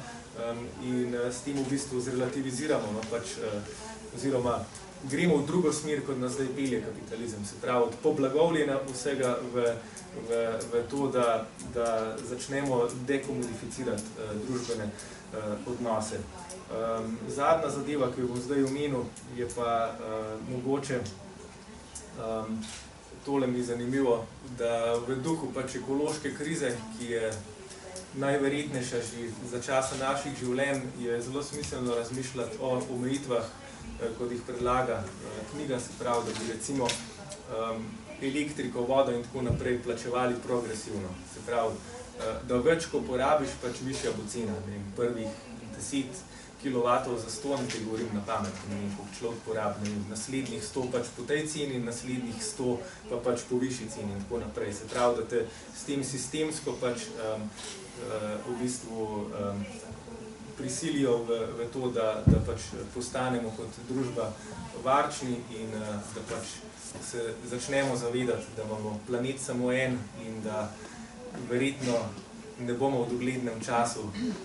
in s tem v bistvu zrelativiziramo, no, pač, oziroma gremo v drugo smer, kot nas zdaj pelje kapitalizem. Se pravi, od poblagovljena vsega v to, da začnemo dekomodificirati družbene odnose. Zadnja zadeva, ki jo bom zdaj omenil, je pa mogoče, tole mi je zanimivo, da v duhu pač ekološke krize, ki je najverjetnejša že za časa naših življenj, je zelo smiselno razmišljati o omejitvah, kot jih predlaga knjiga, se pravi, da bi recimo elektriko, vodo in tako naprej plačevali progresivno. Se pravi, da več, ko porabiš, pač višja bo cena. Prvih 10 kilovatov za 100, te govorim na pamet, ne vem, koliko človek porabi, naslednjih 100 pač po tej ceni, naslednjih 100 pa pač po višji ceni in tako naprej. Se pravi, da te s tem sistemsko pač v bistvu prisilijo v to, da pač postanemo kot družba varčni in da pač se začnemo zavedati, da imamo planet samo en in da verjetno ne bomo v doglednem času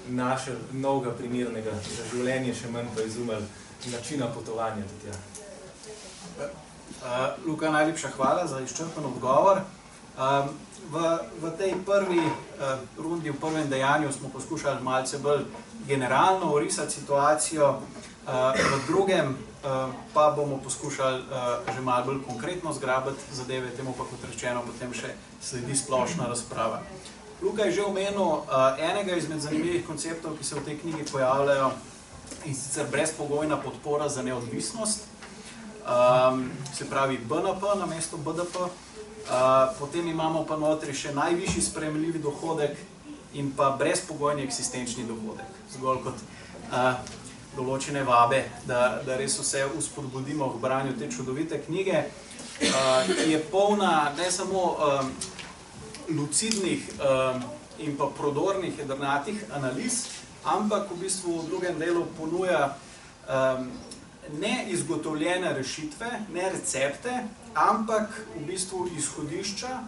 našli novega primernega za življenje, še manj pa izumeli načina potovanja do tja. Luka, najlepša hvala za izčrpen odgovor. V tej prvi rundi, v prvem dejanju smo poskušali malce bolj generalno orisati situacijo, v drugem pa bomo poskušali že malo bolj konkretno zgrabiti zadeve, temu pa kot rečeno potem še sledi splošna razprava. Luka je že omenil enega izmed zanimivih konceptov, ki se v tej knjigi pojavljajo, in sicer brezpogojna podpora za neodvisnost, se pravi BNP namesto BDP. Potem imamo pa notri še najvišji sprejemljivi dohodek in pa brezpogojni eksistenčni dohodek. Zgolj kot določene vabe, da res vse uspodbudimo k branju te čudovite knjige, ki je polna ne samo lucidnih in pa prodornih jedrnatih analiz, ampak v bistvu v drugem delu ponuja ne izgotovljene rešitve, ne recepte, ampak v bistvu izhodišča,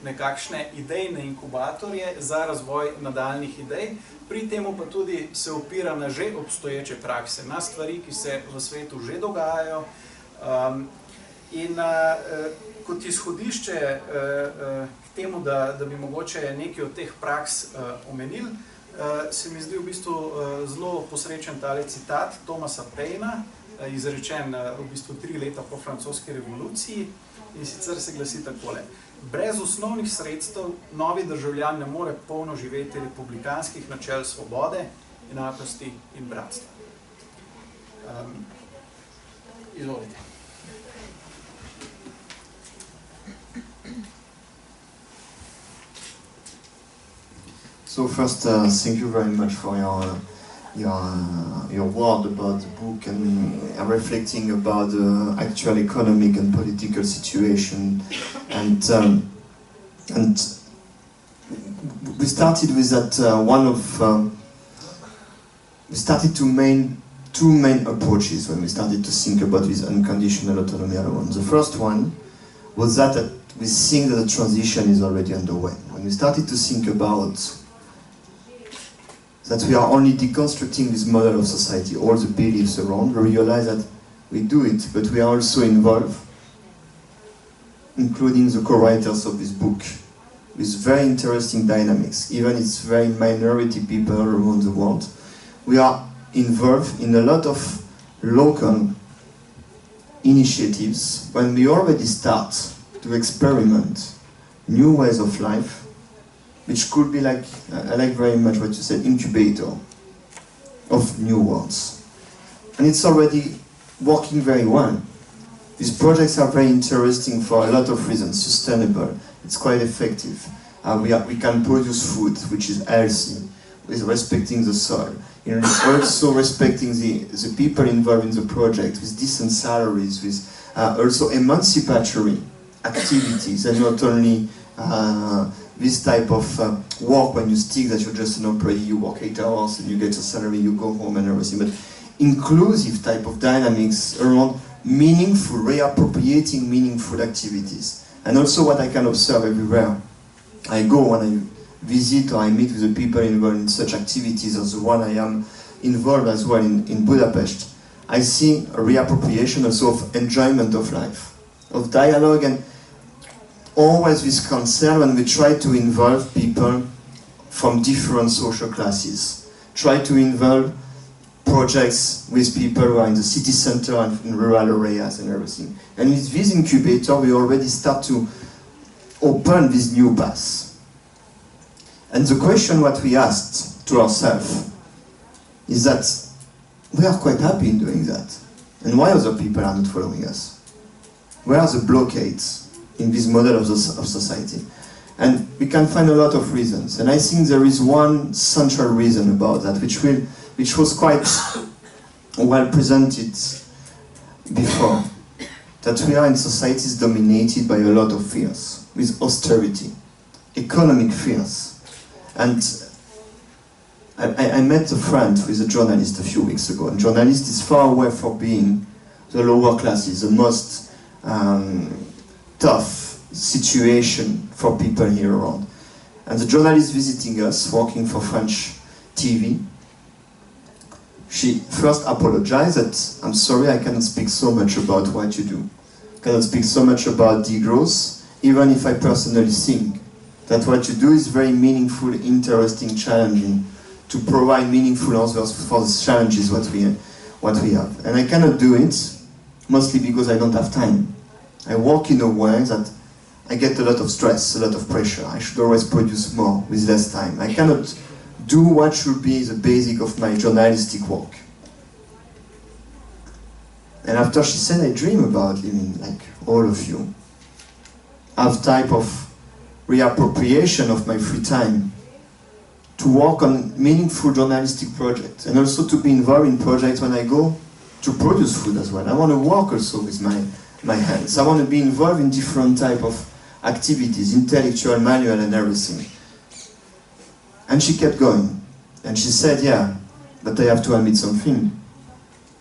nekakšne idejne inkubatorje za razvoj nadaljnih idej, pri temu pa tudi se opira na že obstoječe prakse, na stvari, ki se v svetu že dogajajo. In kot izhodišče k temu, da bi mogoče nekaj od teh praks omenili, se mi zdi v bistvu zelo posrečen tale citat Thomasa Paina, izrečen v bistvu 3 leta po francoski revoluciji, in sicer se glasi takole: brez osnovnih sredstev novi državljan ne more polno živeti republikanskih načel svobode, enakosti in bratstva. Izvolite. So first, thank you very much for your word about the book and reflecting about the actual economic and political situation, and we started with that we started two main approaches when we started to think about this unconditional autonomy allowance. The first one was that we think that the transition is already underway. When we started to think about that we are only deconstructing this model of society, all the beliefs around, we realize that we do it, but we are also involved, including the co-writers of this book, with very interesting dynamics. Even it's very minority people around the world. We are involved in a lot of local initiatives when we already start to experiment new ways of life, which could be like, I like very much what you said, incubator of new worlds. And it's already working very well. These projects are very interesting for a lot of reasons. Sustainable, it's quite effective. We can produce food which is healthy, with respecting the soil. You know, also respecting the people involved in the project, with decent salaries, with also emancipatory activities, and not only this type of work when you think that you're just an employee, you work 8 hours and you get a salary, you go home and everything, but inclusive type of dynamics around meaningful, reappropriating meaningful activities. And also what I can observe everywhere I go when I visit or I meet with the people involved in such activities as the one I am involved as well in Budapest, I see a reappropriation also of enjoyment of life, of dialogue, and always with concern when we try to involve people from different social classes, try to involve projects with people who are in the city center and in rural areas and everything. And with this incubator, we already start to open this new path. And the question what we asked to ourselves is that we are quite happy in doing that. And why other people are not following us? Where are the blockades in this model of society? And we can find a lot of reasons. And I think there is one central reason about that, which was quite well presented before, that we are in societies dominated by a lot of fears, with austerity, economic fears. And I met a friend who is a journalist a few weeks ago, and journalist is far away from being the lower classes, the most tough situation for people here around. And the journalist visiting us, working for French TV, she first apologized that, I'm sorry, I cannot speak so much about what you do. I cannot speak so much about degrowth, even if I personally think that what you do is very meaningful, interesting, challenging, to provide meaningful answers for the challenges what we have. And I cannot do it, mostly because I don't have time. I work in a way that I get a lot of stress, a lot of pressure. I should always produce more with less time. I cannot do what should be the basic of my journalistic work. And after she said, I dream about living like all of you, have type of reappropriation of my free time to work on meaningful journalistic projects, and also to be involved in projects when I go to produce food as well. I want to work also with my hands. I want to be involved in different type of activities, intellectual, manual, and everything. And she kept going. And she said, yeah, but I have to admit something.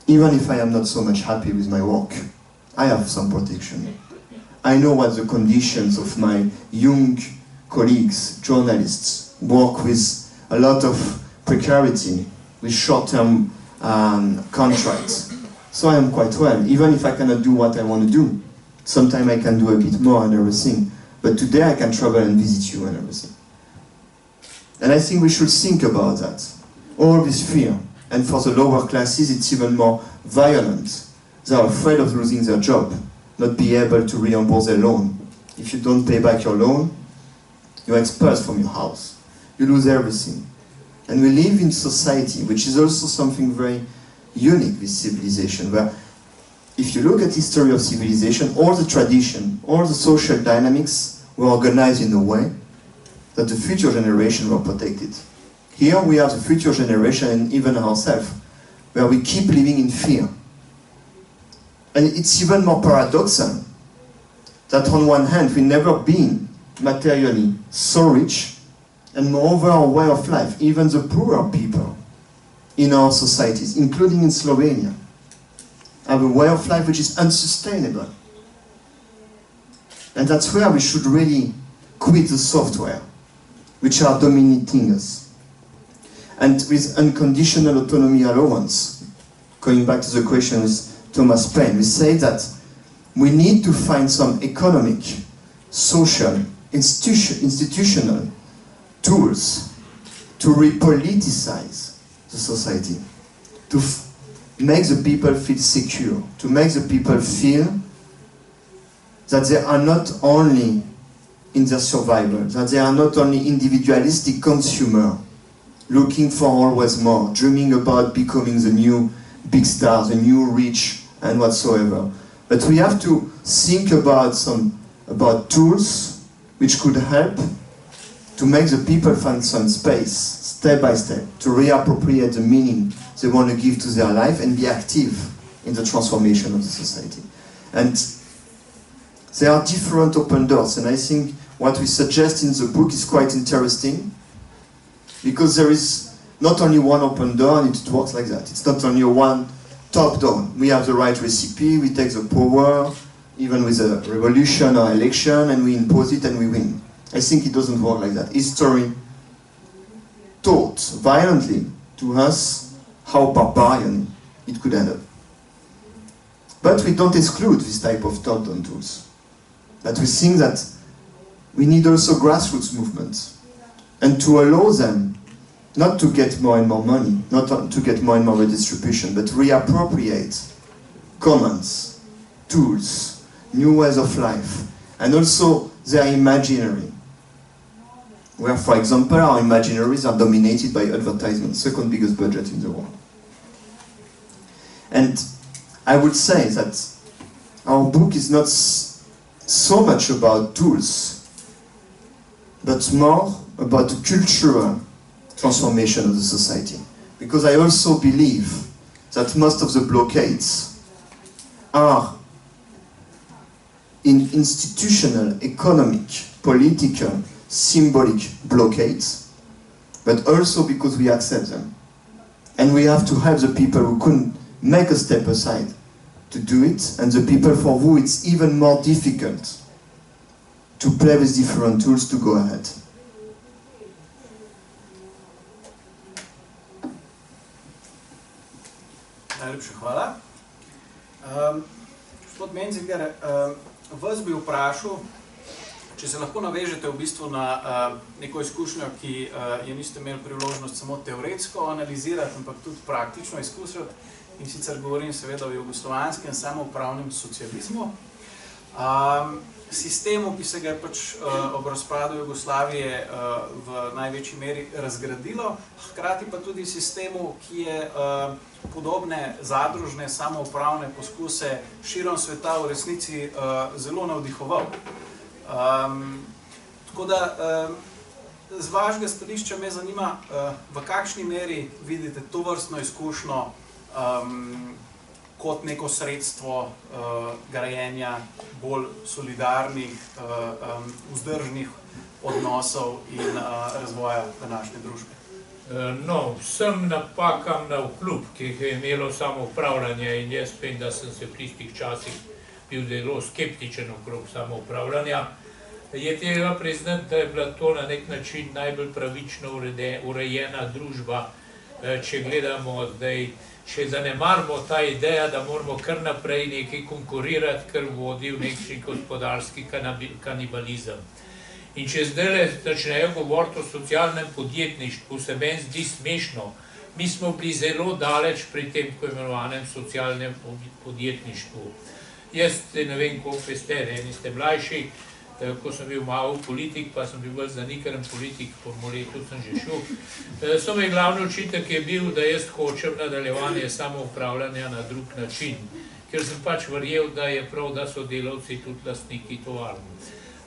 Even if I am not so much happy with my work, I have some protection. I know what the conditions of my young colleagues, journalists, work with a lot of precarity, with short-term contracts. So I am quite well, even if I cannot do what I want to do. Sometimes I can do a bit more and everything. But today I can travel and visit you and everything. And I think we should think about that. All this fear. And for the lower classes, it's even more violent. They are afraid of losing their job, not be able to reimburse their loan. If you don't pay back your loan, you're expelled from your house. You lose everything. And we live in society, which is also something very unique with civilization, where if you look at the history of civilization, all the tradition, all the social dynamics were organized in a way that the future generation were protected. Here we have the future generation and even ourselves, where we keep living in fear. And it's even more paradoxal that on one hand we've never been materially so rich, and moreover our way of life, even the poorer people in our societies, including in Slovenia, have a way of life which is unsustainable. And that's where we should really quit the software, which are dominating us. And with unconditional autonomy allowance, going back to the question with Thomas Paine, we say that we need to find some economic, social, institutional tools to repoliticize the society, to make the people feel secure, to make the people feel that they are not only in their survival, that they are not only individualistic consumer, looking for always more, dreaming about becoming the new big star, the new rich, and whatsoever. But we have to think about tools which could help to make the people find some space, step by step, to reappropriate the meaning they want to give to their life and be active in the transformation of the society. And there are different open doors, and I think what we suggest in the book is quite interesting, because there is not only one open door and it works like that. It's not only one top door. We have the right recipe, we take the power, even with a revolution or election, and we impose it and we win. I think it doesn't work like that. History taught violently to us how barbarian it could end up. But we don't exclude this type of top-down tools. But we think that we need also grassroots movements, and to allow them not to get more and more money, not to get more and more redistribution, but reappropriate commons, tools, new ways of life, and also their imaginary. Where, for example, our imaginaries are dominated by advertisement, second biggest budget in the world. And I would say that our book is not so much about tools, but more about the cultural transformation of the society. Because I also believe that most of the blockades are in institutional, economic, political, symbolic blockades, but also because we accept them. And we have to help the people who couldn't make a step aside to do it, and the people for whom it's even more difficult to play with different tools to go ahead. Najlepša hvala. Gospod Menzinger, vas bi vprašal, če se lahko navežete v bistvu na neko izkušnjo, ki je niste imeli priložnost samo teoretsko analizirati, ampak tudi praktično izkusiti, in sicer govorim seveda o jugoslovanskem samoupravnem socializmu. Sistemu, ki se ga je pač ob razpadu Jugoslavije v največji meri razgradilo, hkrati pa tudi sistemu, ki je podobne zadružne samoupravne poskuse širom sveta v resnici zelo navdihoval. Tako da z vašega stališča me zanima, v kakšni meri vidite to vrstno izkušnjo kot neko sredstvo grajenja bolj solidarnih, vzdržnih odnosov in razvoja današnje družbe. No, vsem napakam na vkljub, ki jih je imelo samoupravljanje, in jaz vem, da sem se v tistih časih bil zelo skeptičen okrog samoupravljanja, je treba priznati, da je bila to na nek način najbolj pravično urejena družba, če gledamo zdaj, če zanemarimo ta ideja, da moramo kar naprej nekaj konkurirati, kar vodi v neki gospodarski kanibalizem. In če zdaj začnejo govoriti o socialnem podjetništvu, se meni zdi smešno. Mi smo bili zelo daleč pri tem tako imenovanem socialnem podjetništvu. Jaz ne vem, koliko ste, eni ste mlajši, ko sem bil malo politik, pa sem bil bolj zanikaren politik, po letu sem že šel. So mi glavni očitek je bil, da jaz hočem nadaljevanje samoupravljanja na drug način, ker sem pač verjel, da je prav, da so delavci tudi lastniki tovarn.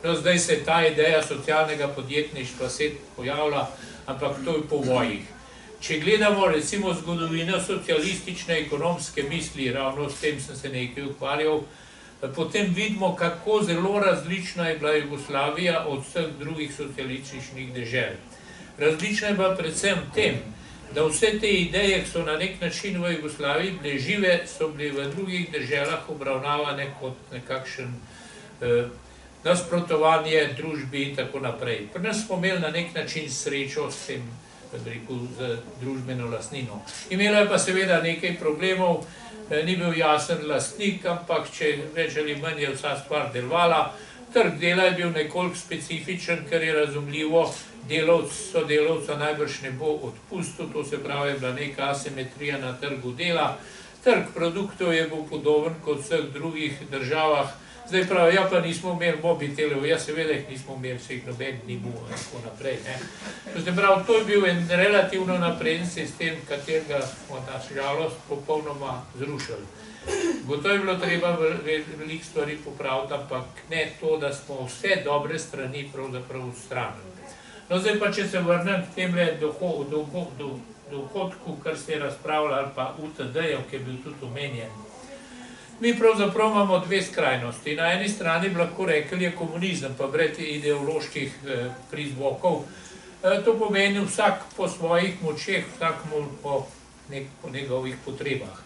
No, zdaj se ta ideja socialnega podjetništva se pojavlja, ampak to je po vojih. Če gledamo recimo zgodovino socialistične ekonomske misli, ravno s tem sem se nekaj ukvarjal, potem vidimo, kako zelo različna je bila Jugoslavija od vseh drugih socialističnih dežel. Različna je bila predvsem tem, da vse te ideje, ki so na nek način v Jugoslaviji bile žive, so bile v drugih deželah obravnavane kot nekakšen nasprotovanje družbi in tako naprej. Pri nas smo imeli na nek način srečo s tem, z družbeno lastnino. Imela je pa seveda nekaj problemov, ni bil jasen lastnik, ampak če več ali manj je vsa stvar delovala. Trg dela je bil nekoliko specifičen, ker je razumljivo, sodelavca najbrž ne bo odpustil, to se pravi, je bila neka asimetrija na trgu dela. Trg produktov je bil podoben kot v vseh drugih državah. Zdaj pravi, ja pa nismo imeli mobitelov, ja seveda jih nismo imeli, se jih noben ni bil in tako naprej. To je bil en relativno napreden sistem, katerega smo na žalost popolnoma zrušili. Gotovo je bilo treba veliko stvari popraviti, ampak ne to, da smo vse dobre strani pravzaprav odstranili. No zdaj pa, če se vrnem k temle dohodku, kar ste razpravljali, pa UTD-jev, ki je bil tudi omenjen. Mi pravzaprav imamo dve skrajnosti. Na eni strani bi lahko rekli, je komunizem, pa brez ideoloških prizvokov. To pomeni vsak po svojih močeh, vsak po njegovih potrebah.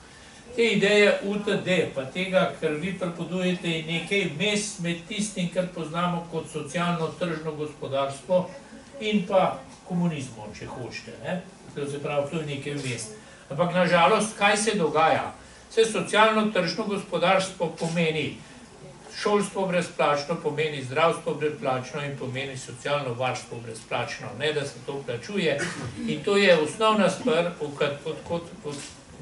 Te ideje UTD, pa tega, kar vi prepodujete, je nekaj vmes med tistim, kar poznamo kot socialno-tržno gospodarstvo in pa komunizmo, če hočete. To se pravi, to je nekaj vmes. Ampak nažalost, kaj se dogaja? Vse socialno-tržno gospodarstvo pomeni šolstvo brezplačno, pomeni zdravstvo brezplačno in pomeni socialno varstvo brezplačno, ne da se to plačuje. In to je osnovna stvar,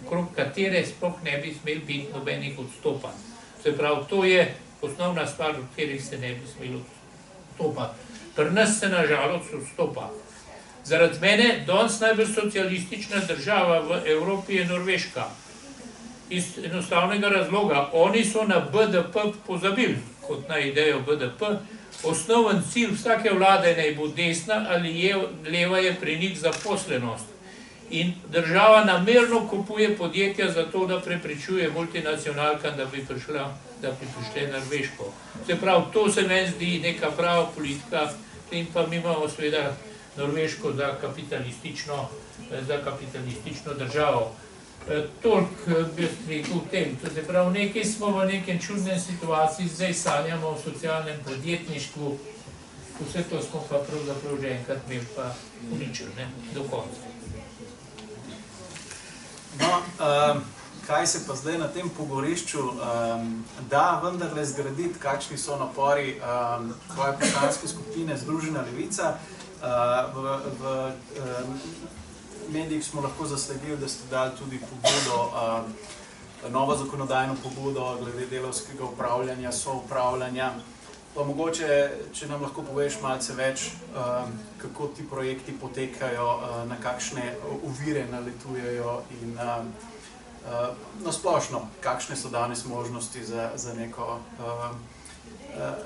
okrog katere sploh ne bi smeli biti nobenih odstopanj. Se pravi, to je osnovna stvar, v katerih se ne bi smeli odstopati. Pri nas se nažalost odstopa. Zaradi mene danes najbolj socialistična država v Evropi je Norveška. Iz enostavnega razloga, oni so na BDP pozabili, kot na idejo BDP. Osnoven cilj vsake vlade naj bo desna ali leva je pri njih zaposlenost. In država namerno kupuje podjetja za to, da preprečuje multinacionalkam, da bi prišle na Norveško. Se pravi, to se meni zdi neka prava politika, in pa mi imamo seveda Norveško za kapitalistično državo. Toliko bi rekel v tem. To se pravi, nekaj smo v nekem čudnem situaciji, zdaj sanjamo o socialnem podjetništvu, vse to smo pa pravzaprav že enkrat imeli pa uničili, do konca. No, kaj se pa zdaj na tem pogorišču da vendarle zgraditi, kakšni so napori tvoje poslanske skupine Združena levica? V medijih smo lahko zasledili, da ste dali tudi pobudo, novo zakonodajno pobudo glede delavskega upravljanja, soupravljanja. Pa mogoče, če nam lahko poveš malce več, kako ti projekti potekajo, na kakšne ovire naletujejo in na splošno, kakšne so danes možnosti za neko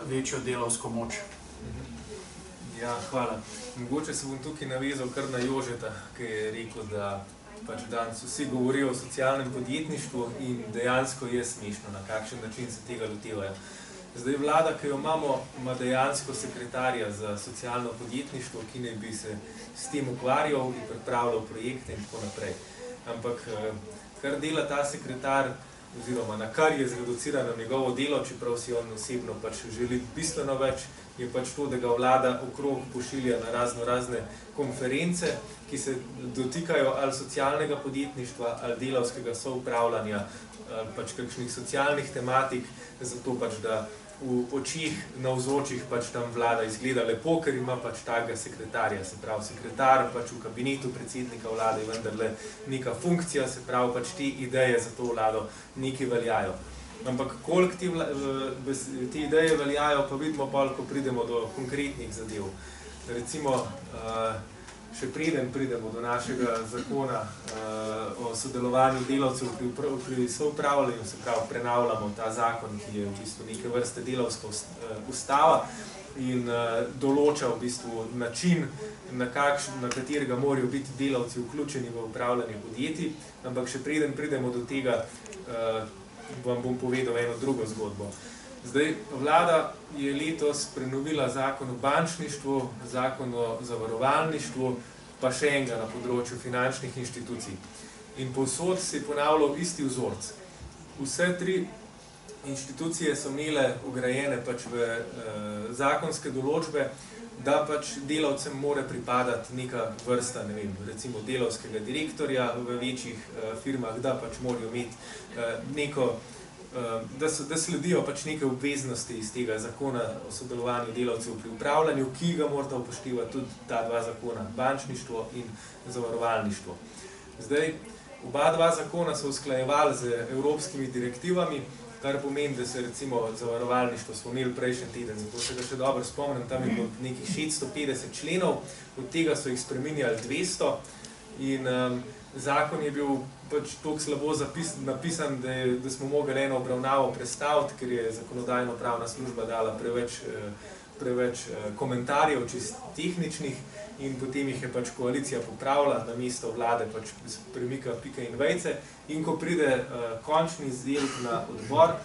večjo delavsko moč. Ja, hvala. Mogoče se bom tukaj navezal kar na Jožeta, ki je rekel, da pač danes vsi govorijo o socialnem podjetništvu in dejansko je smešno, na kakšen način se tega lotevajo. Zdaj vlada, ki jo imamo, ima dejansko sekretarja za socialno podjetništvo, ki naj bi se s tem ukvarjal in pripravljal projekte in tako naprej. Ampak kar dela ta sekretar, oziroma na kar je zreducirano njegovo delo, čeprav si on osebno pač želi bistveno več, je pač to, da ga vlada okrog pošilja na razne konference, ki se dotikajo ali socialnega podjetništva, ali delavskega soupravljanja, ali pač kakšnih socialnih tematik, zato pač, da v očih navzočih pač tam vlada izgleda lepo, ker ima pač takega sekretarja, se pravi sekretar pač v kabinetu predsednika vlade je vendarle neka funkcija, se pravi pač te ideje za to vlado nekaj veljajo. Ampak koliko te ideje veljajo, pa vidimo pol, ko pridemo do konkretnih zadev. Recimo, še preden pridemo do našega zakona o sodelovanju delavcev pri soupravljanju, se pravi prenavljamo ta zakon, ki je v bistvu neke vrste delavska ustava in določa v bistvu način, na katerega morajo biti delavci vključeni v upravljanje podjetij, ampak še preden pridemo do tega, vam bom povedal eno drugo zgodbo. Zdaj, vlada je letos prenovila zakon o bančništvu, zakon o zavarovalništvu, pa še enega na področju finančnih inštitucij. In povsod se je ponavljal isti vzorec. Vse tri inštitucije so imele vgrajene pač v zakonske določbe, da pač delavcem mora pripadati neka vrsta, ne vem, recimo delavskega direktorja v večjih firmah, da pač morajo imeti neko, da sledijo pač neke obveznosti iz tega zakona o sodelovanju delavcev pri upravljanju, ki ga morata upoštevati tudi ta dva zakona, bančništvo in zavarovalništvo. Zdaj, oba dva zakona so usklajevali z evropskimi direktivami, kar pomeni, da se recimo zavarovalništvo smo imeli prejšnji teden, zato se ga še dobro spomnim, tam je bilo nekih 650 členov, od tega so jih spreminjali 200 in zakon je bil pač toliko slabo napisan, da smo mogli eno obravnavo prestaviti, ker je zakonodajno-pravna služba dala preveč komentarjev, čist tehničnih, in potem jih je pač koalicija popravila, na mesto vlade pač premika pike in vejce, in ko pride končni izdelek na odbor,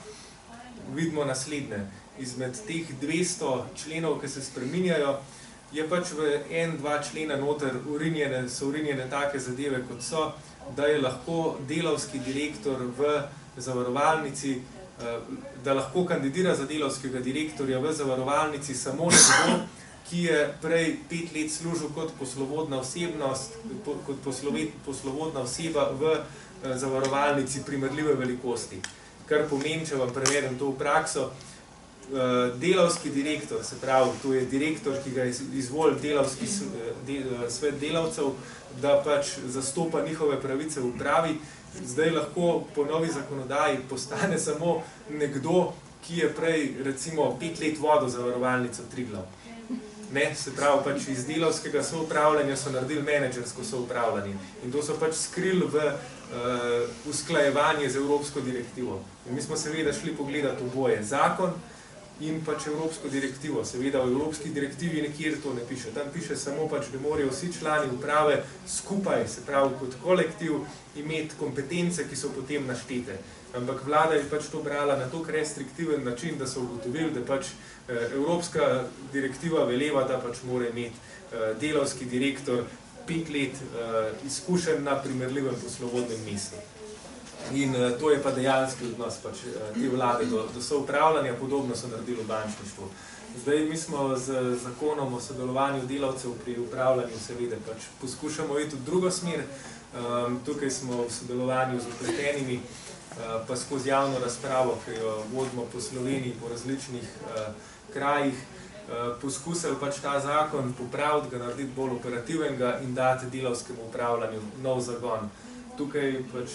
vidimo naslednje. Izmed teh 200 členov, ki se spreminjajo, je pač v 1-2 člena noter so urinjene take zadeve, kot so, da je lahko delavski direktor v zavarovalnici, da lahko kandidira za delavskega direktorja v zavarovalnici samo nekdo, ki je prej 5 let služil kot poslovodna oseba v zavarovalnici primerljive velikosti. Kar pomeni, če vam prevedem to v prakso, delavski direktor, se pravi, to je direktor, ki ga izvoli delavski svet delavcev, da pač zastopa njihove pravice v upravi, zdaj lahko po novi zakonodaji postane samo nekdo, ki je prej recimo 5 let vodil zavarovalnico Triglav. Ne, se pravi, pač iz delavskega soupravljanja so naredili menedžersko soupravljanje in to so pač skrili v usklajevanje z Evropsko direktivo. In mi smo seveda šli pogledati oboje zakon in pač Evropsko direktivo. Seveda v Evropski direktivi nekjer to ne piše. Tam piše samo pač, da morajo vsi člani uprave skupaj, se pravi kot kolektiv, imeti kompetence, ki so potem naštete. Ampak vlada je pač to brala na tako restriktiven način, da so ugotovili, da pač Evropska direktiva veleva, da pač mora imeti delavski direktor 5 let izkušenj na primerljivem poslovodnem mestu. In to je pa dejanski odnos pač te vlade do soupravljanja, podobno so naredili v bančništvu. Zdaj mi smo z zakonom o sodelovanju delavcev pri upravljanju seveda pač poskušamo iti v drugo smer. Tukaj smo v sodelovanju z vpletenimi, pa skozi javno razpravo, ki jo vodimo po Sloveniji, po različnih krajih, poskusili pač ta zakon popraviti, ga narediti bolj operativnega in dati delavskemu upravljanju nov zagon. Tukaj pač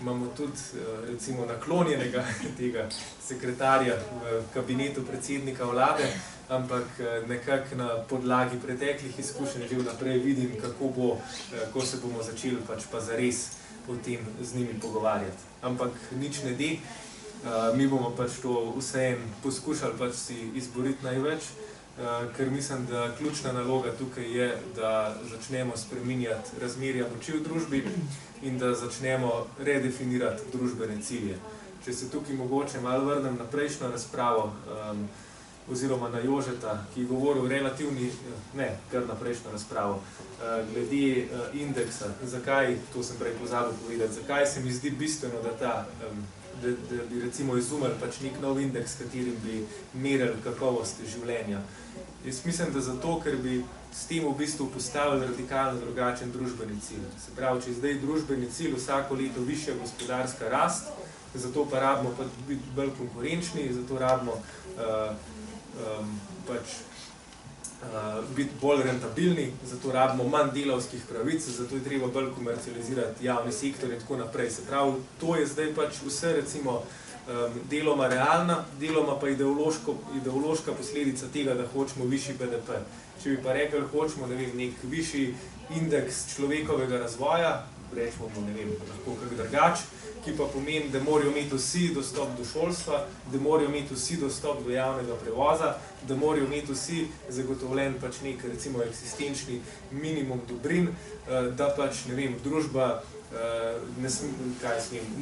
imamo tudi recimo naklonjenega tega sekretarja v kabinetu predsednika vlade, ampak nekako na podlagi preteklih izkušenj že vnaprej vidim, kako bo, ko se bomo začeli pač pa zares o tem z njimi pogovarjati. Ampak nič ne de, mi bomo pač to vseeno poskušali pač si izboriti največ. ker mislim, da ključna naloga tukaj je, da začnemo spreminjati razmerja moči v družbi in da začnemo redefinirati družbene cilje. Če se tukaj mogoče malo vrnem na prejšnjo razpravo, oziroma na Jožeta, ki je govoril relativni, kar na prejšnjo razpravo, glede indeksa, zakaj, to sem prej pozabil povedati, zakaj se mi zdi bistveno, da bi recimo izumeli pač nek nov indeks, s katerim bi merili kakovost življenja. Jaz mislim, da zato, ker bi s tem v bistvu postavili radikalno drugačen družbeni cilj. Se pravi, če je zdaj družbeni cilj vsako leto višja gospodarska rast, zato pa rabimo pač biti bolj konkurenčni, zato rabimo biti bolj rentabilni, zato rabimo manj delavskih pravic, zato je treba bolj komercializirati javni sektor in tako naprej. Se pravi, to je zdaj pač vse recimo deloma realna, deloma pa ideološka posledica tega, da hočemo višji BDP. Če bi pa rekli, hočemo nek višji indeks človekovega razvoja, rečemo, lahko kak drugač, ki pa pomeni, da morajo imeti vsi dostop do šolstva, da morajo imeti vsi dostop do javnega prevoza, da morajo imeti vsi zagotovljen pač nek recimo eksistenčni minimum dobrin, da pač, družba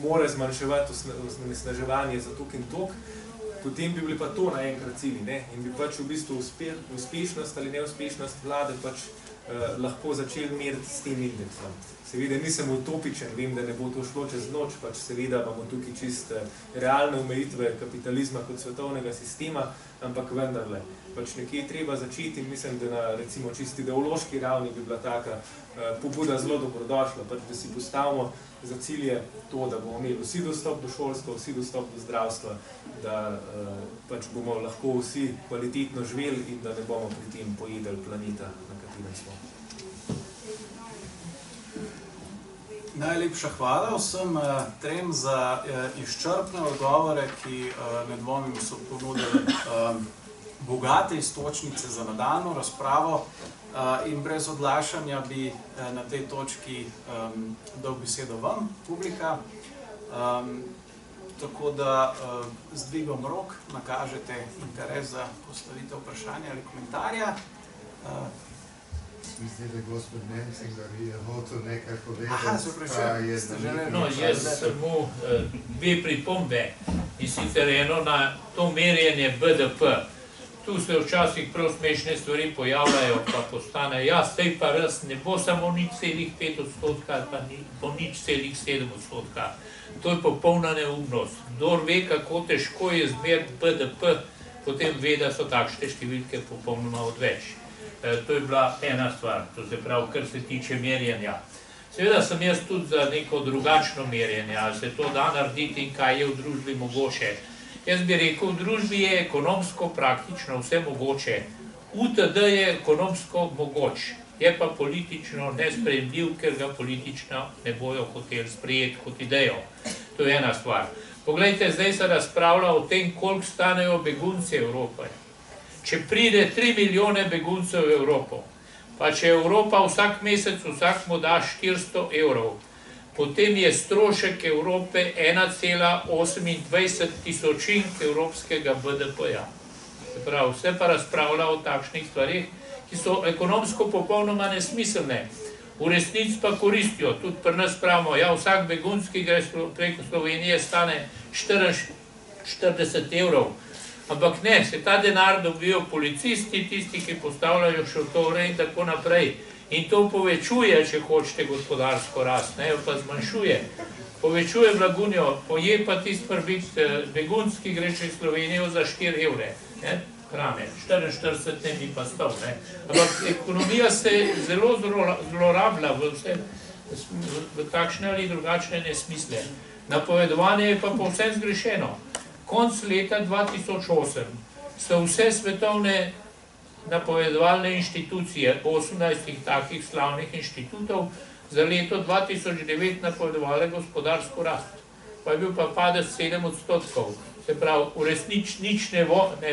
mora zmanjševati onesnaževanje za toliko in toliko, potem bi bili pa to naenkrat cilji, in bi pač v bistvu uspešnost ali neuspešnost vlade pač lahko začeli meriti s tem indeksom. Seveda nisem utopičen, vem, da ne bo to šlo čez noč, pač seveda imamo tukaj čist realne omejitve kapitalizma kot svetovnega sistema, ampak vendarle, pač nekje treba začeti in mislim, da na recimo čist ideološki ravni bi bila taka pobuda zelo dobrodošla, pač da si postavimo za cilje to, da bomo imeli vsi dostop do šolstva, vsi dostop do zdravstva, da pač bomo lahko vsi kvalitetno živeli in da ne bomo pri tem pojedali planeta, na katerem smo. Najlepša hvala vsem trem za izčrpne odgovore, ki ne dvomim so ponudili bogate iztočnice za nadaljnjo razpravo in brez odlašanja bi na tej točki dal besedo vam, publika. Tako da z dvigom rok nakažete interes za postavitev vprašanja ali komentarja. Mislim, da gospod Nemcing, da bi hotel nekaj povedati. Aha, se vprašujem. No, jaz samo dve pripombe in sicer eno na to merjenje BDP. Tu se včasih prav smešne stvari pojavljajo, pa postane, ja, sej pa rast ne bo samo 0,5%, pa bo 0,7%. To je popolna neumnost. Kdor ve, kako težko je zmeriti BDP, potem ve, da so takšne številke popolnoma odveč. To je bila ena stvar, to se pravi, kar se tiče merjenja. Seveda sem jaz tudi za neko drugačno merjenje, ali se to da narediti in kaj je v družbi mogoče. Jaz bi rekel, v družbi je ekonomsko praktično vse mogoče. UTD je ekonomsko mogoč, je pa politično nesprejemljiv, ker ga politično ne bojo hoteli sprejeti kot idejo. To je ena stvar. Poglejte, zdaj se razpravlja o tem, koliko stanejo begunci Evrope. Če pride 3 milijone beguncev v Evropo, pa če Evropa vsak mesec vsakmu da 400 evrov, potem je strošek Evrope 1,28 tisočink evropskega BDP-ja. Se pravi, vse pa razpravlja o takšnih stvarih, ki so ekonomsko popolnoma nesmiselne. V resnici pa koristijo, tudi pri nas pravimo, ja, vsak begunc, ki gre preko Slovenije, stane 40 evrov. Ampak ne, se ta denar dobijo policisti, tisti, ki postavljajo šotore in tako naprej. In to povečuje, če hočete, gospodarsko rast, ne, pa zmanjšuje. Povečuje blagunjo, poje pa tisti prbit begunc, ki gre čez Slovenijo za 4 evre. Hrane, 44 ne bi pa stal. Ampak ekonomija se zelo zlorablja v takšne ali drugačne nesmisle. Napovedovanje je pa povsem zgrešeno. Konc leta 2008 so vse svetovne napovedovalne inštitucije, 18 takih slavnih inštitutov, za leto 2009 napovedovale gospodarsko rast. Pa je bil pa padec 7%. Se pravi, v resnici nič ne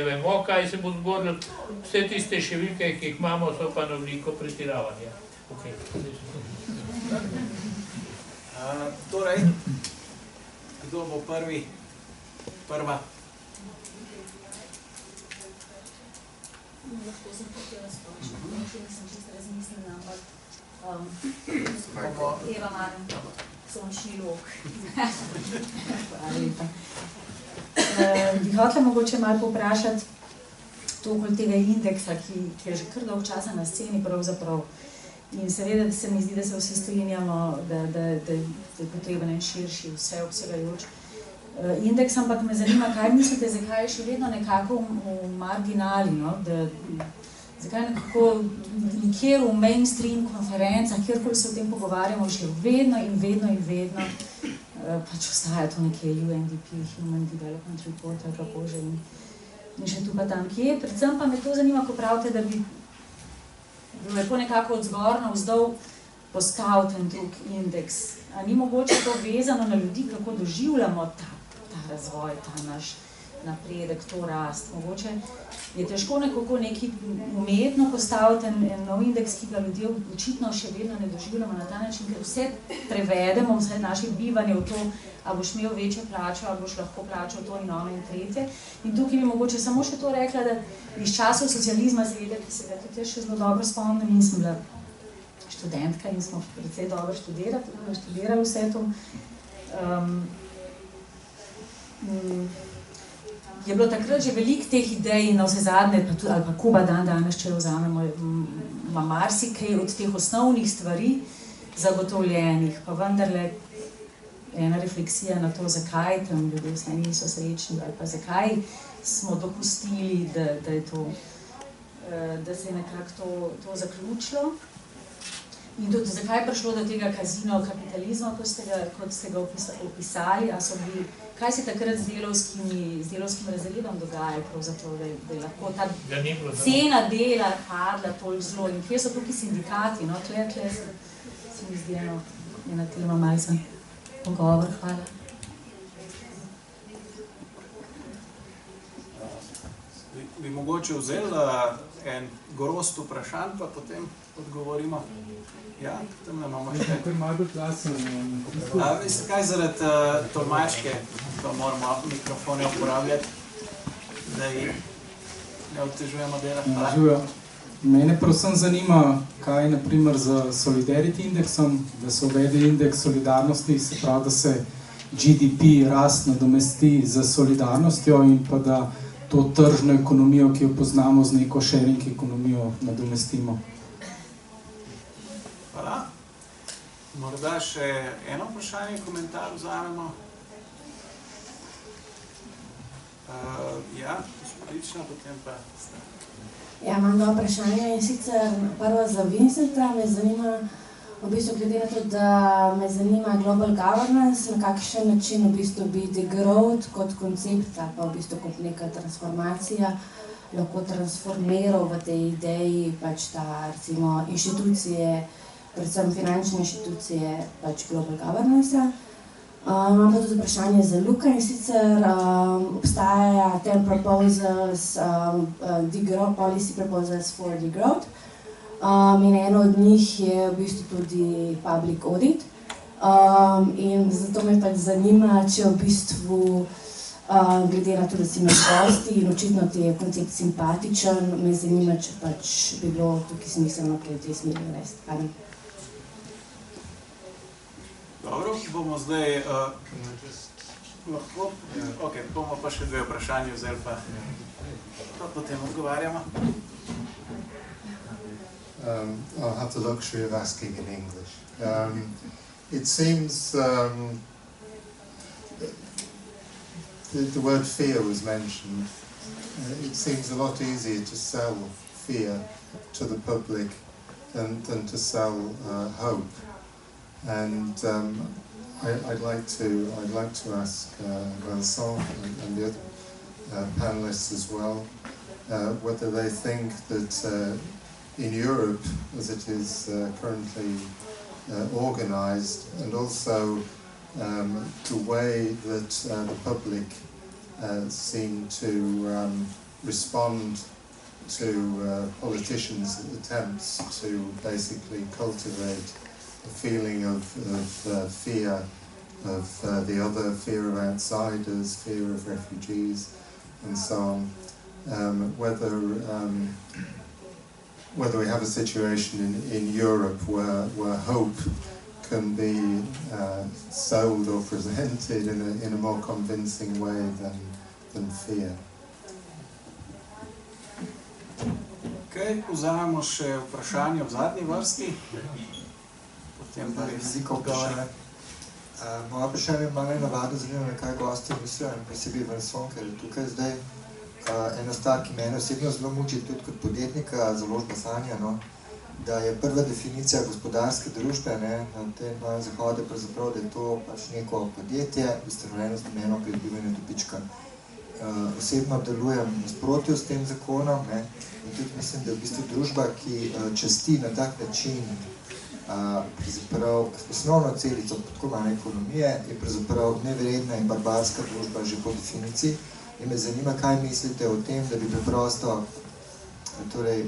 vemo, kaj se bo zgodilo, vse tiste številke, ki jih imamo, so pa na veliko pretiravanja. Torej, kdo bo prva? lahko sem hotela splošno, še nisem čisto razmislila, ampak Eva Maren, sončni lok. Hvala lepa. Bi hotela mogoče malo povprašati to okoli tega indeksa, ki je že kar dolgo časa na sceni pravzaprav. In seveda se mi zdi, da se vsi strinjamo, da je potreben en širši, vseobsegajoč indeks, ampak me zanima, kaj mislite, zakaj je še vedno nekako v marginali, no? Zakaj nekako nikjer v mainstream konferencah, kjerkoli se o tem pogovarjamo, še vedno pač ostaja to nekje UNDP, Human Development Report, ali kako že in še tu pa tam kje. Predvsem pa me to zanima, ko pravite, da bi lepo nekako od zgor navzdol postaviti en drug indeks. A ni mogoče to vezano na ljudi, kako doživljamo ta razvoj, ta naš napredek, to rast. Mogoče je težko nekako neki umetno postaviti en nov indeks, ki ga ljudje očitno še vedno ne doživljamo na ta način, ker vse prevedemo, vse naše bivanje v to, a boš imel večjo plačo, a boš lahko plačal to in ono in tretje. In tukaj bi mogoče samo še to rekla, da iz časov socializma, seveda, ki se ga tudi jaz še zelo dobro spomnim, in sem bila študentka in smo precej dobro študirali vse to. Je bilo takrat že veliko teh idej na vse zadnje, ali pa Kuba danes, če jo vzamemo, ima marsikaj od teh osnovnih stvari zagotovljenih, pa vendarle ena refleksija na to, zakaj tam ljudje vse niso srečni, ali pa zakaj smo dopustili, da se je nekako to zaključilo. In tudi zakaj je prišlo do tega kazino kapitalizma, kot ste ga opisali, kaj se takrat z delovskim razredom dogaja, da je lahko ta cena dela padla toliko zelo in kje so tukaj sindikati, no, tle se mi zdi ena tema malo za pogovor. Hvala. Bi mogoče vzeli en grost vprašanj, pa potem odgovorimo. Ja, tam imamo še. Kar malo bolj glasen. Veste kaj, zaradi tolmačke, pa moramo mikrofone uporabljati, da jih ne otežujemo dela. Mene predvsem zanima, kaj je naprimer z Solidarity indeksom, da se uvede indeks solidarnosti, se pravi, da se GDP rast nadomesti z solidarnostjo in pa da to tržno ekonomijo, ki jo poznamo z neko sharing ekonomijo, nadomestimo. Hvala. Morda še eno vprašanje, komentar vzamemo. Ja, gospodična, potem pa ste. Ja, imam dva vprašanja in sicer prvo za Vincenta. Me zanima, v bistvu glede na to, da me zanima global governance, na kakšen način v bistvu bi degrowth kot koncept ali pa v bistvu kot neka transformacija lahko transformiral v tej ideji pač ta, recimo, inštitucije, predvsem finančne inštitucije, pač global governance. Imam pa tudi vprašanje za Luka in sicer obstaja ten proposals, policy proposals for degrowth. In eno od njih je v bistvu tudi public audit. In zato me pač zanima, če v bistvu, glede na to, da si med gosti in očitno ti je koncept simpatičen, me zanima, če pač bi bilo tukaj smiselno kaj v tej smeri narediti. Dobro, bomo zdaj lahko, bomo pa še dve vprašanje vzeli, pa potem odgovarjamo. I'll have the luxury of asking in English. It seems the word fear was mentioned. It seems a lot easier to sell fear to the public than to sell hope. And I'd like to ask Vincent and the other panelists as well whether they think that in Europe, as it is currently organized, and also the way that the public seem to respond to politicians' attempts to basically cultivate a feeling of fear of the other, fear of outsiders, fear of refugees, and so on. whether we have a situation in Europe where hope can be sold or presented in a more convincing way than fear. Okay, vzamemo še vprašanje v zadnji vrsti. Potem pa res odgovore. Moje vprašanje je malo navadno, zanima me, kaj gosti mislijo, in posebej Vincent, ker je tukaj zdaj. Ena stvar, ki mene osebno zelo muči, tudi kot podjetnika, založba Sanja, no, da je prva definicija gospodarske družbe, ne, na tem novem zahode, pravzaprav, da je to pač neko podjetje, ustanovljeno z namenom pridobivanja dobička. Osebno delujem v nasprotju s tem zakonom, ne, in tudi mislim, da je v bistvu družba, ki časti na tak način pravzaprav osnovno celico podkovane ekonomije, je pravzaprav neverjetna in barbarska družba že po definiciji. In me zanima, kaj mislite o tem, da bi preprosto torej,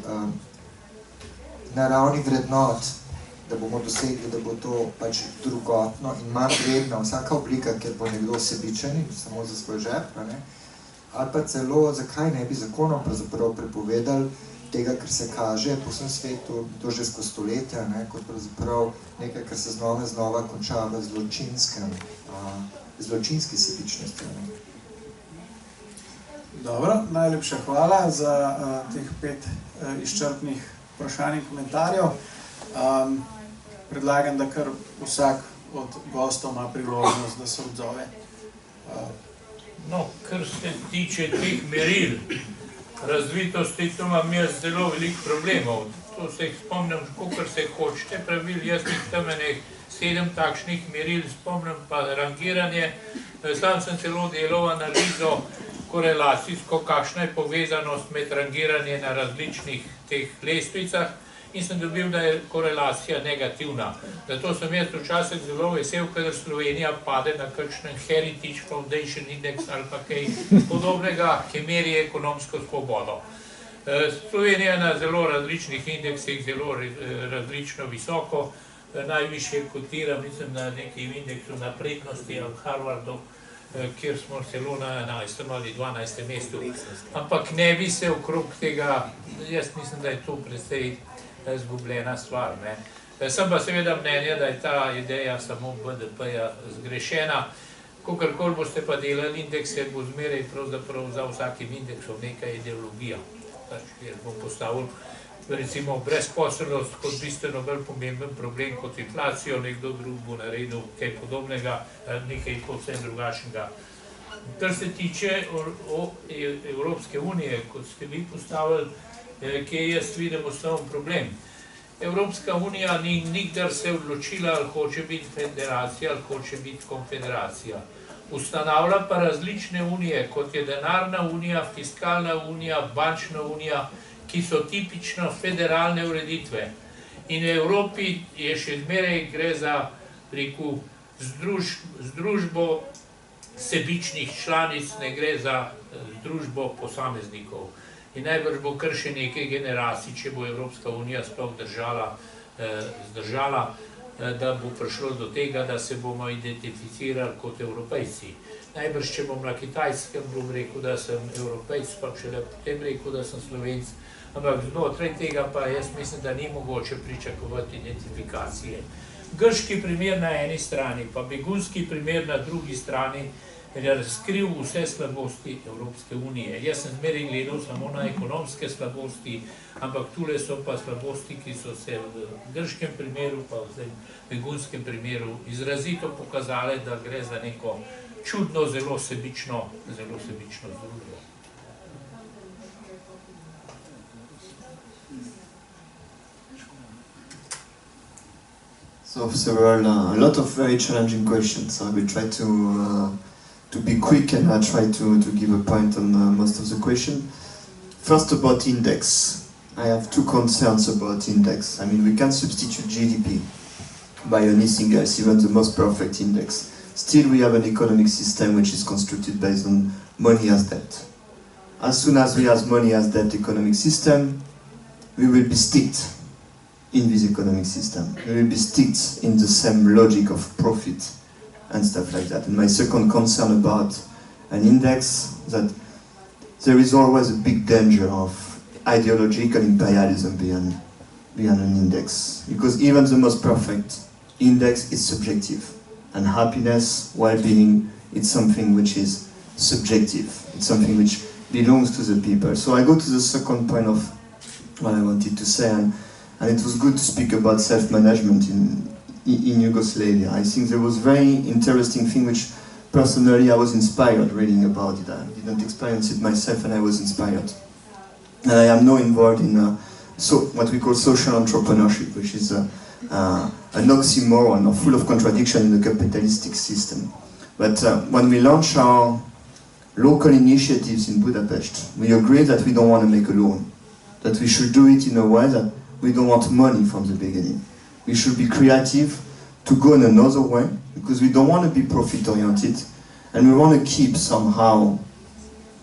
na ravni vrednot, da bomo dosegli, da bo to pač drugotno in manj vredna vsaka oblika, kjer bo nekdo sebičen samo za svoj žep, ne? Ali pa celo, zakaj ne bi zakonom pravzaprav prepovedali tega, kar se kaže po vsem svetu, to že skozi stoletja, ne? Kot pravzaprav nekaj, kar se znova konča v zločinski sebičnosti. Ne? Dobro, najlepša hvala za teh 5 izčrpnih vprašanj in komentarjev. Predlagam, da kar vsak od gostov ima priložnost, da se odzove. No, kar se tiče teh meril, razvitosti, to imam jaz zelo veliko problemov. To se jih spomnim, kakor se hočete pravil, jaz jih tam 7 takšnih meril spomnim, pa rangiranje. Sam sem celo delal analizo korelacijsko, kakšna je povezanost med rangiranjem na različnih teh lestvicah in sem dobil, da je korelacija negativna. Zato sem jaz včasih zelo vesel, kadar Slovenija pade na kakšen Heritage Foundation Index ali pa kaj podobnega, ki meri ekonomsko svobodo. Slovenija na zelo različnih indeksih, zelo različno visoko, najvišje kotira, mislim, na nekem indeksu naprednosti ali Harvardu, kjer smo celo na 11. ali 12. mestu. Ampak ne bi se okrog tega, jaz mislim, da je to precej zgubljena stvar. Sem pa seveda mnenja, da je ta ideja samo BDP-ja zgrešena. Kakorkoli boste pa delali indekse, bo zmeraj pravzaprav za vsakim indeksom neka ideologija. Jer bo postavil recimo brezposelnost kot bistveno bolj pomemben problem kot inflacijo, nekdo drug bo naredil kaj podobnega, nekaj povsem drugačnega. Kar se tiče Evropske unije, kot ste vi postavili, kje jaz vidim osnovni problem. Evropska unija ni nikdar se odločila, ali hoče biti federacija, ali hoče biti konfederacija. Ustanavlja pa različne unije, kot je denarna unija, fiskalna unija, bančna unija, ki so tipično federalne ureditve. In v Evropi je še zmeraj gre za, rekel, združbo sebičnih članic, ne gre za združbo posameznikov. In najbrž bo kar še nekaj generacij, če bo Evropska unija sploh zdržala, da bo prišlo do tega, da se bomo identificirali kot Evropejci. Najbrž, če bom na Kitajskem, bom rekel, da sem Evropejc, pa šele potem rekel, da sem Slovenc. Ampak znotraj tega pa jaz mislim, da ni mogoče pričakovati identifikacije. Grški primer na eni strani, pa begunski primer na drugi strani, je razkril vse slabosti Evropske unije. Jaz sem zmeraj gledal samo na ekonomske slabosti, ampak tule so pa slabosti, ki so se v grškem primeru, pa v begunskem primeru izrazito pokazale, da gre za neko čudno, zelo sebično združbo. So there were a lot of very challenging questions, so I will try to be quick and I'll try to give a point on most of the questions. First, about index. I have 2 concerns about index. I mean, we can substitute GDP by anything else, even the most perfect index. Still, we have an economic system which is constructed based on money as debt. As soon as we have money as debt economic system, we will be sticked in this economic system. We will be sticked in the same logic of profit and stuff like that. And my second concern about an index, that there is always a big danger of ideological imperialism behind an index. Because even the most perfect index is subjective. And happiness, well-being, it's something which is subjective. It's something which belongs to the people. So I go to the second point of what I wanted to say, and it was good to speak about self-management in Yugoslavia. I think there was very interesting thing which personally I was inspired reading about it. I didn't experience it myself and I was inspired. And I am now involved in what we call social entrepreneurship, which is an oxymoron or full of contradiction in the capitalistic system. But when we launch our local initiatives in Budapest, we agree that we don't want to make a loan, that we should do it in a way that we don't want money from the beginning. We should be creative to go in another way, because we don't want to be profit-oriented, and we want to keep somehow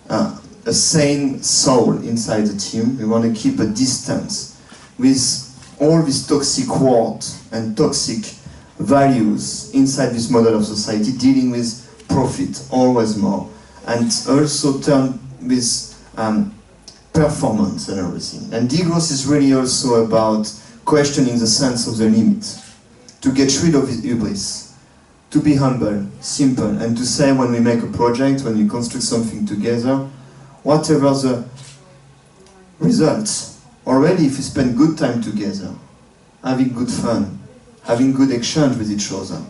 a sane soul inside the team. We want to keep a distance with all these toxic words and toxic values inside this model of society, dealing with profit, always more, and also turn with performance and everything. And degrowth is really also about questioning the sense of the limit, to get rid of hubris, to be humble, simple, and to say when we make a project, when we construct something together, whatever the results, already if we spend good time together, having good fun, having good exchange with each other,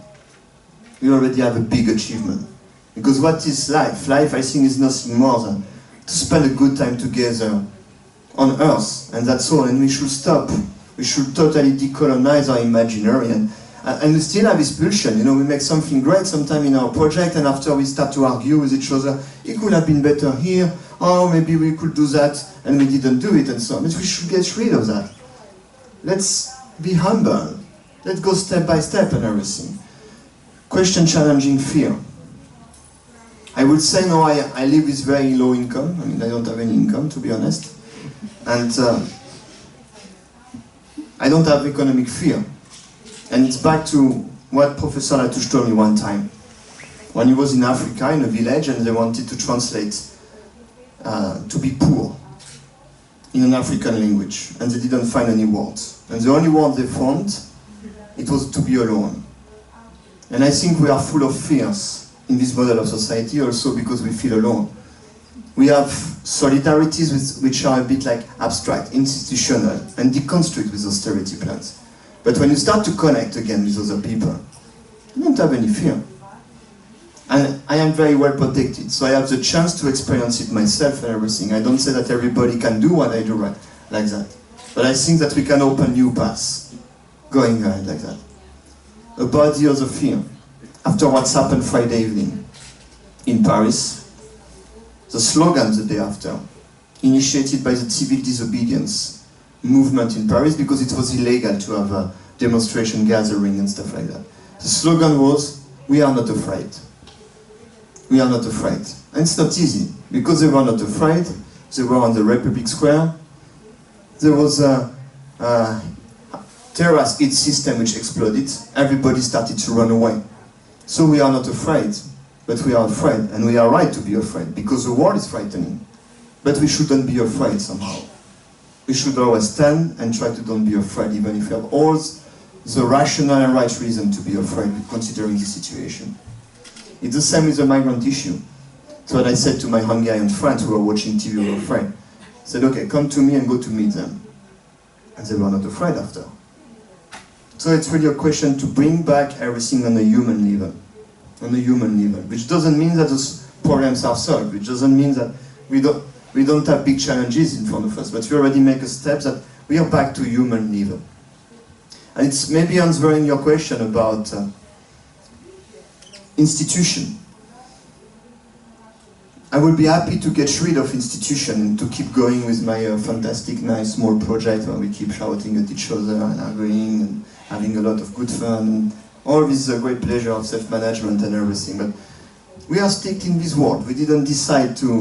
we already have a big achievement. Because what is life? Life, I think, is nothing more than to spend a good time together on Earth, and that's all, and we should stop. We should totally decolonize our imaginary, and we still have this pulsion, you know, we make something great sometime in our project, and after we start to argue with each other, it could have been better here, oh, maybe we could do that, and we didn't do it, and so on. But we should get rid of that. Let's be humble. Let's go step by step and everything. Question challenging fear. I would say now I live with very low income. I mean, I don't have any income, to be honest. And I don't have economic fear. And it's back to what Professor Latouche told me one time. When he was in Africa, in a village, and they wanted to translate to be poor in an African language. And they didn't find any words. And the only word they found, it was to be alone. And I think we are full of fears in this model of society, also because we feel alone. We have solidarities which are a bit like abstract, institutional, and deconstruct with austerity plans. But when you start to connect again with other people, you don't have any fear. And I am very well protected, so I have the chance to experience it myself and everything. I don't say that everybody can do what I do like that. But I think that we can open new paths, going ahead like that. About the other fear. After what's happened Friday evening in Paris, the slogan the day after, initiated by the civil disobedience movement in Paris, because it was illegal to have a demonstration gathering and stuff like that. The slogan was, "We are not afraid." We are not afraid. And it's not easy, because they were not afraid. They were on the Republic Square. There was a terrorist hit system which exploded. Everybody started to run away. So we are not afraid, but we are afraid, and we are right to be afraid, because the world is frightening. But we shouldn't be afraid somehow. We should always stand and try to don't be afraid, even if we have all the rational and right reason to be afraid, considering the situation. It's the same with the migrant issue. So what I said to my Hungarian friends who were watching TV who were afraid, I said, okay, come to me and go to meet them. And they were not afraid after. So it's really a question to bring back everything on a human level. On a human level. Which doesn't mean that those problems are solved. Which doesn't mean that we don't have big challenges in front of us. But we already make a step that we are back to human level. And it's maybe answering your question about institution. I would be happy to get rid of institution and to keep going with my fantastic, nice, small project where we keep shouting at each other and arguing and having a lot of good fun and all this great pleasure of self-management and everything. But we are stuck in this world. I didn't decide to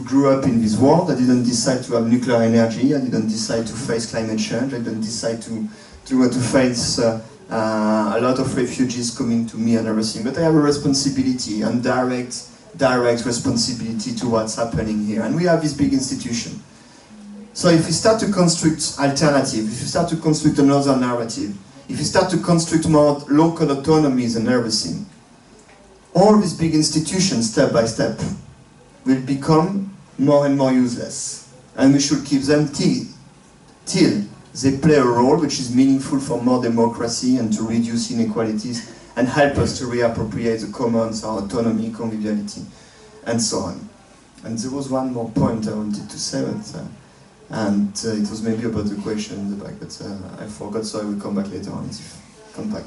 grow up in this world. I didn't decide to have nuclear energy. I didn't decide to face climate change. I didn't decide to face a lot of refugees coming to me and everything. But I have a responsibility, and direct direct responsibility to what's happening here. And we have this big institution. So if you start to construct alternative, if you start to construct another narrative, if you start to construct more local autonomies and everything, all these big institutions, step by step, will become more and more useless. And we should keep them till they play a role which is meaningful for more democracy and to reduce inequalities and help us to reappropriate the commons, our autonomy, conviviality, and so on. And there was one more point I wanted to say, but, it was maybe about the question in the back, but I forgot, so I will come back later on. Come back.